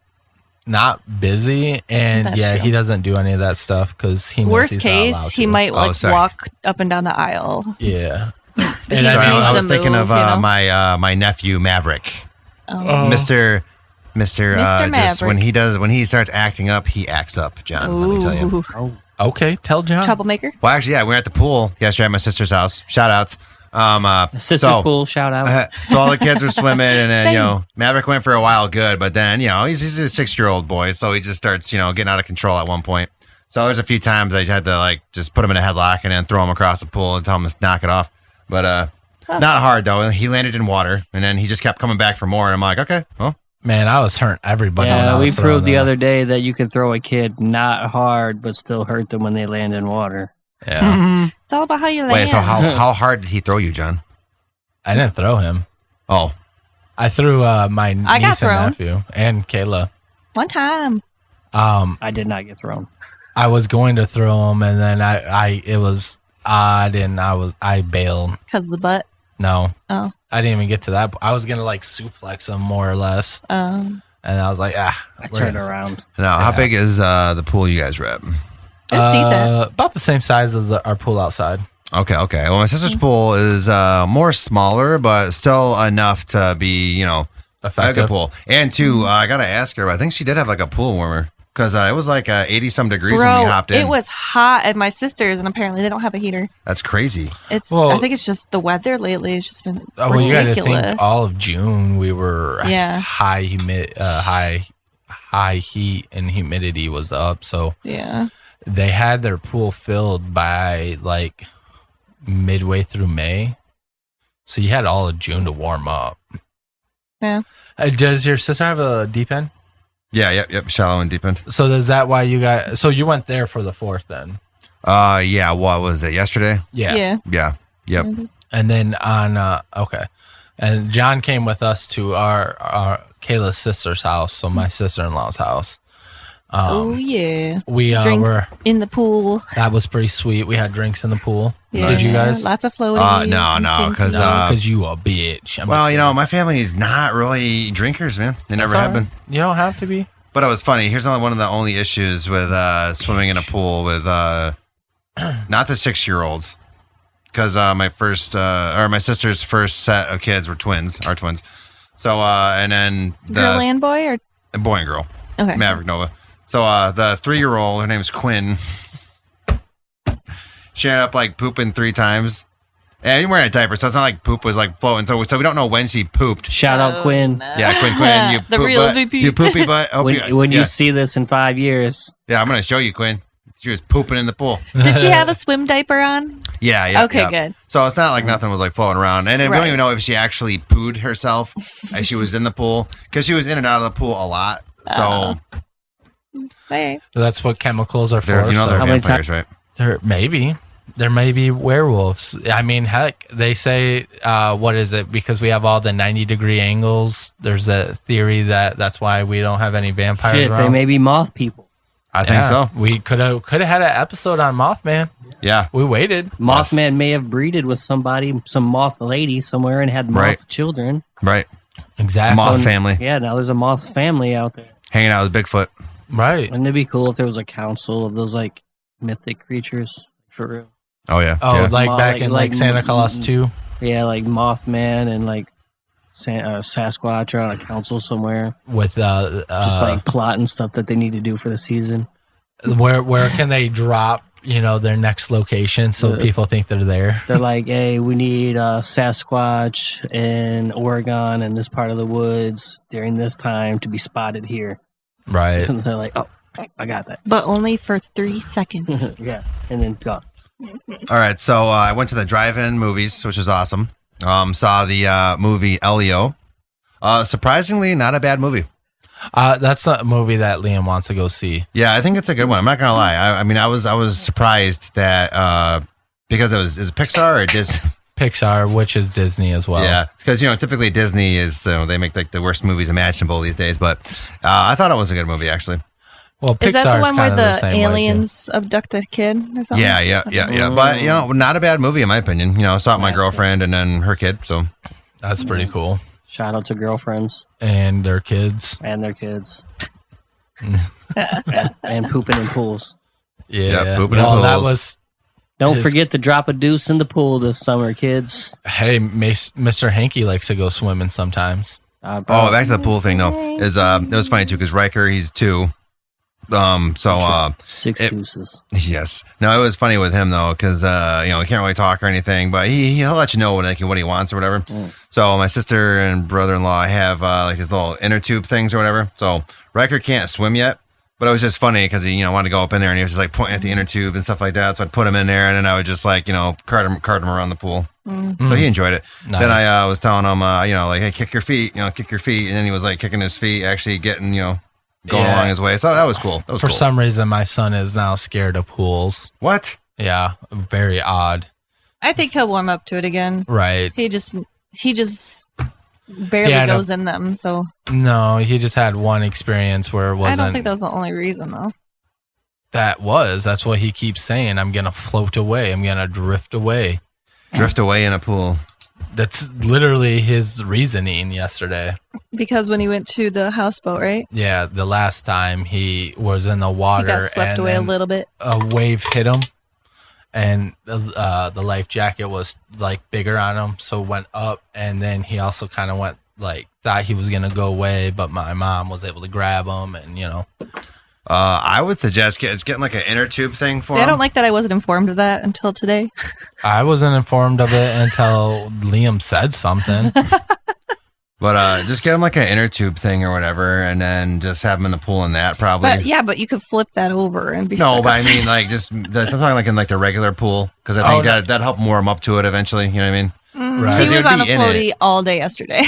Speaker 2: not busy, and
Speaker 4: That's
Speaker 2: yeah,
Speaker 4: true.
Speaker 2: he doesn't do any of that stuff because he knows
Speaker 4: Worst
Speaker 2: he's not allowed
Speaker 4: case, he
Speaker 2: to.
Speaker 4: might like
Speaker 3: sorry.
Speaker 4: walk up and down the aisle.
Speaker 2: Yeah.
Speaker 4: He
Speaker 2: And
Speaker 3: Sorry,
Speaker 4: just
Speaker 2: I mean,
Speaker 4: needs
Speaker 3: I was
Speaker 4: to
Speaker 3: thinking of
Speaker 4: move, you know?
Speaker 3: my nephew Maverick,
Speaker 4: Oh.
Speaker 3: Mr. Just when
Speaker 4: Maverick.
Speaker 3: when he starts acting up, he acts up, John. Let me tell you.
Speaker 4: Ooh.
Speaker 2: Okay, tell John.
Speaker 4: Troublemaker.
Speaker 3: Well, actually, yeah, we were at the pool yesterday at my sister's house. Shout outs.
Speaker 5: Sister's
Speaker 3: so-
Speaker 5: pool, shout out.
Speaker 3: So all the kids were swimming, and then
Speaker 4: Same.
Speaker 3: Maverick went for a while good, but then he's a 6-year-old boy, so he just starts getting out of control at one point. So there's a few times I had to like just put him in a headlock and then throw him across the pool and tell him to knock it off. But not hard though. He landed in water, and then he just kept coming back for more. And I'm like, okay, well,
Speaker 2: Man, I was hurting everybody. when I
Speaker 5: Yeah, we
Speaker 2: was throwing
Speaker 5: proved the
Speaker 2: that.
Speaker 5: other day that you can throw a kid not hard, but still hurt them when they land in water.
Speaker 2: Yeah.
Speaker 4: It's all about how you land.
Speaker 3: wait. So how hard did he throw you, John?
Speaker 2: I didn't throw him.
Speaker 3: Oh,
Speaker 2: I threw my
Speaker 4: I got
Speaker 2: niece and
Speaker 4: thrown.
Speaker 2: nephew and Kayla.
Speaker 4: One time.
Speaker 5: I did not get thrown.
Speaker 2: I was going to throw him, and then it was odd, and I bailed.
Speaker 4: Because of the butt.
Speaker 2: No,
Speaker 4: Oh.
Speaker 2: I didn't even get to that. I was gonna like suplex him more or less, and I was like,
Speaker 5: I
Speaker 2: we're
Speaker 5: turned
Speaker 2: gonna-
Speaker 5: around.
Speaker 3: now how
Speaker 2: Yeah.
Speaker 3: big is the pool you guys were at?
Speaker 4: It's decent.
Speaker 2: About the same size as our pool outside.
Speaker 3: Okay. Well, my sister's pool is more smaller, but still enough to be a good
Speaker 2: Effective.
Speaker 3: pool. And two, I gotta ask her. I think she did have like a pool warmer because it was like 80 some degrees when we
Speaker 4: Bro,
Speaker 3: hopped in.
Speaker 4: it was hot at my sister's, and apparently they don't have a heater.
Speaker 3: That's crazy.
Speaker 4: It's.
Speaker 2: Well-
Speaker 4: I think it's just the weather lately. It's just been
Speaker 2: Well, you got to
Speaker 4: ridiculous.
Speaker 2: think all of June we were
Speaker 4: Yeah.
Speaker 2: high heat and humidity was up, so
Speaker 4: Yeah.
Speaker 2: they had their pool filled by like midway through May, so you had all of June to warm up.
Speaker 4: Yeah.
Speaker 2: Does your sister have a deep end?
Speaker 3: Yeah. Yep. Shallow and deep end.
Speaker 2: So is that why you got? So you went there for the 4th then?
Speaker 3: Yeah. What was it? Yesterday?
Speaker 4: Yeah.
Speaker 3: Yeah. Yep.
Speaker 2: And then on okay, and John came with us to our Kayla's sister's house, so my sister-in-law's house.
Speaker 4: Oh yeah.
Speaker 2: We
Speaker 4: Drinks
Speaker 2: were
Speaker 4: in the pool.
Speaker 2: that was pretty sweet. We had drinks in the pool.
Speaker 4: Yeah.
Speaker 2: Did you guys?
Speaker 4: Lots of floaties.
Speaker 3: No,
Speaker 4: and sinking.
Speaker 3: because
Speaker 2: Because you a bitch. I'm
Speaker 3: well,
Speaker 2: just
Speaker 3: my family is not really drinkers, man. They never
Speaker 2: That's
Speaker 3: have
Speaker 2: all
Speaker 3: been.
Speaker 2: right. You don't have to be.
Speaker 3: But it was funny. Here's one of the only issues with swimming in a pool with not the 6-year-olds, because my sister's first set of kids were twins, our twins. So and then
Speaker 4: Girl and boy, or
Speaker 3: the boy and girl,
Speaker 4: okay.
Speaker 3: Maverick Nova. So the 3-year-old, her name's Quinn. She ended up like pooping 3 times. And you're wearing a diaper, so it's not like poop was like floating. So we don't know when she pooped.
Speaker 5: Shout out Quinn.
Speaker 4: no.
Speaker 3: Yeah, Quinn, you
Speaker 4: The
Speaker 3: poop
Speaker 4: real
Speaker 3: butt.
Speaker 4: MVP.
Speaker 3: You poopy butt. Hope
Speaker 5: When
Speaker 3: yeah.
Speaker 5: you see this in 5 years,
Speaker 3: Yeah, I'm gonna show you, Quinn. She was pooping in the pool.
Speaker 4: Did she have a swim diaper on?
Speaker 3: Yeah.
Speaker 4: Okay, good.
Speaker 3: So it's not like nothing was like floating around, and then we don't
Speaker 4: Right.
Speaker 3: even know if she actually pooed herself as she was in the pool, because she was in and out of the pool a lot. So
Speaker 4: Hey.
Speaker 2: That's what chemicals are for.
Speaker 3: they're
Speaker 2: so
Speaker 3: they're
Speaker 5: How many
Speaker 3: vampires, right?
Speaker 2: there may be werewolves. I mean, heck, they say what is it? Because we have all the 90-degree angles. There's a theory that's why we don't have any vampires
Speaker 5: shit,
Speaker 2: around.
Speaker 5: they may be moth people.
Speaker 3: I think so.
Speaker 2: We could have had an episode on Mothman.
Speaker 3: Yeah.
Speaker 2: We waited.
Speaker 5: Mothman may have breeded with somebody, some moth lady somewhere, and had moth
Speaker 3: Right.
Speaker 5: children.
Speaker 3: Right.
Speaker 2: Exactly.
Speaker 3: Moth family
Speaker 5: Yeah, now there's a moth family out there.
Speaker 3: hanging out with Bigfoot.
Speaker 2: Right.
Speaker 5: Wouldn't it be cool if there was a council of those like mythic creatures for real?
Speaker 3: Oh yeah.
Speaker 2: Oh,
Speaker 3: yeah.
Speaker 2: like back
Speaker 5: Like-
Speaker 2: in
Speaker 5: like-
Speaker 2: Santa Claus 2.
Speaker 5: Yeah, like Mothman and like Sasquatch are on a council somewhere,
Speaker 2: With
Speaker 5: just like plotting stuff that they need to do for the season.
Speaker 2: where can they drop their next location so people think they're there?
Speaker 5: They're like, hey, we need Sasquatch in Oregon and this part of the woods during this time to be spotted here.
Speaker 2: Right.
Speaker 5: And they're like, oh, I got that.
Speaker 4: But only for 3 seconds.
Speaker 5: Yeah, and then gone.
Speaker 3: All right. So I went to the drive-in movies, which is awesome. Saw the movie Elio. Surprisingly, not a bad movie.
Speaker 2: That's a movie that Liam wants to go see.
Speaker 3: Yeah, I think it's a good one. I'm not gonna lie. I mean, I was surprised that because is it Pixar or Disney?
Speaker 2: Pixar, which is Disney as well.
Speaker 3: Yeah, because typically Disney is they make like the worst movies imaginable these days. But I thought it was a good movie actually.
Speaker 2: Well, Pixar's
Speaker 4: Is that the one where
Speaker 2: kind of
Speaker 4: the
Speaker 2: same way, too.
Speaker 4: aliens abduct a kid or something?
Speaker 3: Yeah. But not a bad movie in my opinion. I saw it with my
Speaker 5: Classic.
Speaker 3: girlfriend and then her kid. So
Speaker 2: That's pretty cool.
Speaker 5: Shout out to girlfriends
Speaker 2: and their kids.
Speaker 5: and their kids. and pooping in pools.
Speaker 2: Yeah,
Speaker 3: pooping in
Speaker 2: well, that
Speaker 3: pools.
Speaker 2: was.
Speaker 5: Don't forget to drop a deuce in the pool this summer, kids.
Speaker 2: Hey, Mr. Hanky likes to go swimming sometimes.
Speaker 3: Oh, back to the pool thing though. Is it was funny too because Riker, he's 2.
Speaker 5: Six deuces.
Speaker 3: Yes. No, it was funny with him though, because he can't really talk or anything, but he'll let you know what he wants or whatever. So my sister and brother-in-law have like his little inner tube things or whatever. So Riker can't swim yet, but it was just funny because he wanted to go up in there and he was just like pointing at the inner tube and stuff like that. So I'd put him in there and then I would just like cart him around the pool. So he enjoyed it.
Speaker 2: Nice.
Speaker 3: Then I was telling him like, hey, kick your feet, kick your feet, and then he was like kicking his feet, actually getting going along his way. So that was cool.
Speaker 2: For some reason, my son is now scared of pools.
Speaker 3: What?
Speaker 2: Yeah, very odd.
Speaker 4: I think he'll warm up to it again.
Speaker 2: Right.
Speaker 4: He just barely goes in them. So
Speaker 2: no, he just had one experience where it wasn't.
Speaker 4: I don't think that was the only reason though.
Speaker 2: That's what he keeps saying. I'm gonna float away. I'm gonna drift away.
Speaker 3: Drift away in a pool.
Speaker 2: That's literally his reasoning yesterday.
Speaker 4: Because when he went to the houseboat, right?
Speaker 2: Yeah, the last time he was in the water,
Speaker 4: He got swept
Speaker 2: and
Speaker 4: away a
Speaker 2: then
Speaker 4: little bit.
Speaker 2: a wave hit him, and the life jacket was like bigger on him, so went up, and then he also kind of went like thought he was gonna go away, but my mom was able to grab him, and
Speaker 3: I would suggest getting like an inner tube thing for him.
Speaker 4: I don't like that I wasn't informed of that until today.
Speaker 2: I wasn't informed of it until Liam said something.
Speaker 3: But just get him like an inner tube thing or whatever, and then just have him in the pool in that probably.
Speaker 4: But you could flip that over and be
Speaker 3: No,
Speaker 4: stuck
Speaker 3: but I
Speaker 4: upside
Speaker 3: mean like just something like in like the regular pool because I think that'd help warm up to it eventually. You know what I mean?
Speaker 2: Right.
Speaker 4: He was
Speaker 3: would
Speaker 4: on a
Speaker 3: be in
Speaker 4: floaty all day yesterday.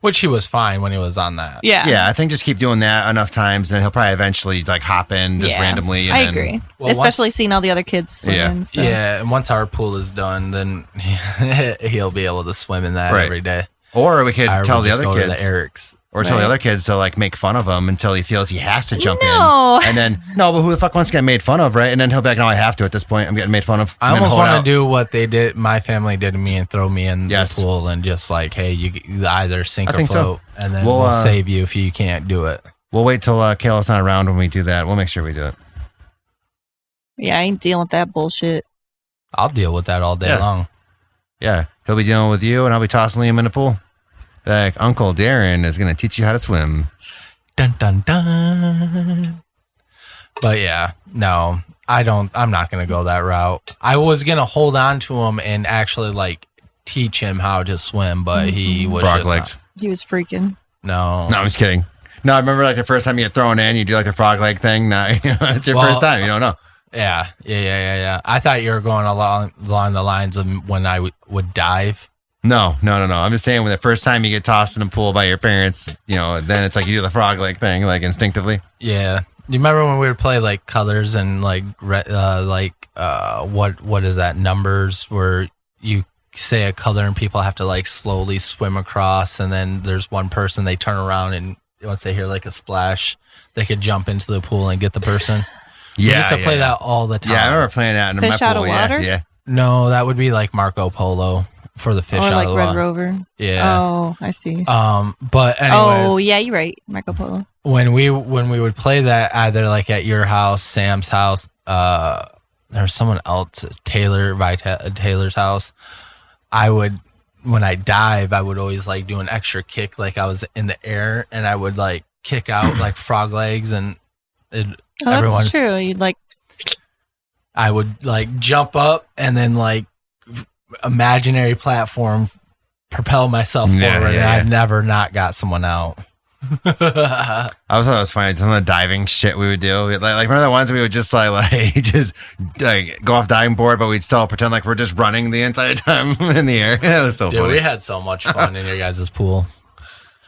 Speaker 2: Which he was fine when he was on that.
Speaker 4: Yeah.
Speaker 3: Yeah, I think just keep doing that enough times, and he'll probably eventually like hop in just randomly. And
Speaker 4: I
Speaker 3: then,
Speaker 4: agree.
Speaker 2: Well,
Speaker 4: Especially seeing all the other kids swimming.
Speaker 3: Yeah.
Speaker 4: And stuff.
Speaker 2: Yeah, and once our pool is done, then he'll be able to swim in that
Speaker 3: Right.
Speaker 2: every day.
Speaker 3: Or we could
Speaker 2: I
Speaker 3: tell
Speaker 2: would
Speaker 3: the
Speaker 2: just
Speaker 3: other
Speaker 2: go to
Speaker 3: kids,
Speaker 2: the Eric's.
Speaker 3: or tell the other kids to like make fun of him until he feels he has to jump
Speaker 4: No.
Speaker 3: in, and then no, but who the fuck wants to get made fun of, right? And then he'll be like, no, I have to at this point. I'm getting made fun of.
Speaker 2: I
Speaker 3: And then
Speaker 2: almost
Speaker 3: hold
Speaker 2: want
Speaker 3: out.
Speaker 2: to do what they did, my family did to me, and throw me in
Speaker 3: Yes.
Speaker 2: the pool and just like, hey, you either sink
Speaker 3: I
Speaker 2: or
Speaker 3: think so.
Speaker 2: float, and then
Speaker 3: We'll,
Speaker 2: we'll save you if you can't do it.
Speaker 3: We'll wait till Kayla's not around when we do that. We'll make sure we do it.
Speaker 4: Yeah, I ain't dealing with that bullshit.
Speaker 2: I'll deal with that all day
Speaker 3: Yeah.
Speaker 2: long.
Speaker 3: Yeah, he'll be dealing with you, and I'll be tossing Liam in the pool. Like Uncle Darren is going to teach you how to swim.
Speaker 2: Dun dun dun. But yeah, no, I'm not gonna go that route. I was gonna hold on to him and actually like teach him how to swim, but he was
Speaker 3: Frog
Speaker 2: just
Speaker 3: legs.
Speaker 4: He was freaking.
Speaker 2: No.
Speaker 3: No, I'm just kidding. No, I remember like the first time you get thrown in, you do like the frog leg thing. No, it's your
Speaker 2: Well,
Speaker 3: first time. You don't know.
Speaker 2: Yeah. I thought you were going along the lines of when I would dive.
Speaker 3: No. I'm just saying when the first time you get tossed in a pool by your parents, then it's like you do the frog leg thing, like instinctively.
Speaker 2: Yeah. You remember when we would play like colors and like what is that, numbers, where you say a color and people have to like slowly swim across, and then there's one person, they turn around and once they hear like a splash, they could jump into the pool and get the person. We used to play that all the time.
Speaker 3: Yeah, I remember playing that in
Speaker 4: Fish
Speaker 3: my
Speaker 4: out
Speaker 3: pool.
Speaker 4: of water?
Speaker 3: Yeah.
Speaker 2: No, that would be like Marco Polo for the fish
Speaker 4: Or
Speaker 2: out
Speaker 4: like
Speaker 2: of the
Speaker 4: Red
Speaker 2: water.
Speaker 4: Rover.
Speaker 2: Yeah.
Speaker 4: Oh, I see.
Speaker 2: But anyways,
Speaker 4: Oh, yeah, you're right. Marco Polo.
Speaker 2: when we would play that either like at your house, Sam's house, there's someone else, Taylor's house, when I dive, I would always like do an extra kick, like I was in the air, and I would like kick out like frog legs, and everyone,
Speaker 4: That's true. You'd like.
Speaker 2: I would like jump up and then like imaginary platform propel myself forward, and I've never not got someone out.
Speaker 3: I thought it was funny. Some of the diving shit we would do. Like remember the ones we would just just go off diving board, but we'd still pretend like we're just running the entire time in the air. It was so
Speaker 2: Dude,
Speaker 3: funny.
Speaker 2: we had so much fun in your guys' pool.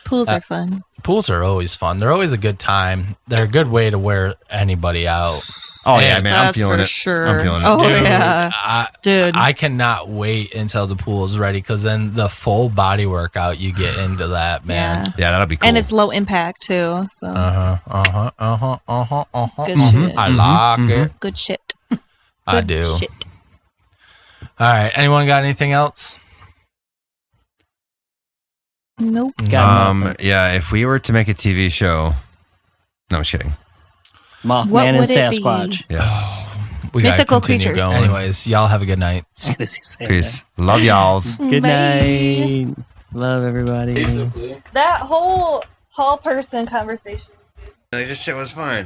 Speaker 4: Pools are fun.
Speaker 2: Pools are always fun. They're always a good time. They're a good way to wear anybody out.
Speaker 3: Oh yeah,
Speaker 2: And
Speaker 3: man, I'm
Speaker 4: That's
Speaker 3: feeling
Speaker 4: for
Speaker 3: it.
Speaker 4: sure.
Speaker 3: I'm feeling it.
Speaker 4: Oh,
Speaker 2: Dude,
Speaker 4: yeah. Dude.
Speaker 2: I cannot wait until the pool is ready, because then the full body workout you get into that, man.
Speaker 4: Yeah.
Speaker 3: Yeah, that'll be cool.
Speaker 4: And it's low impact, too. So good shit.
Speaker 2: I like it.
Speaker 4: Good shit.
Speaker 2: I
Speaker 4: Good
Speaker 2: do.
Speaker 4: Shit.
Speaker 2: All right. Anyone got anything else?
Speaker 4: Nope.
Speaker 5: Got nothing.
Speaker 3: Yeah, if we were to make a TV show, no, I'm just kidding.
Speaker 5: Mothman
Speaker 4: What
Speaker 5: and
Speaker 4: would it be?
Speaker 5: Sasquatch.
Speaker 3: Yes.
Speaker 2: We gotta
Speaker 4: Mythical
Speaker 2: continue
Speaker 4: creatures.
Speaker 2: going. Anyways, y'all have a good night.
Speaker 5: Just gonna keep saying
Speaker 3: Peace. Love y'alls.
Speaker 5: that. Good
Speaker 4: Bye.
Speaker 5: night. Love everybody.
Speaker 4: That whole tall person conversation.
Speaker 3: This shit was fun.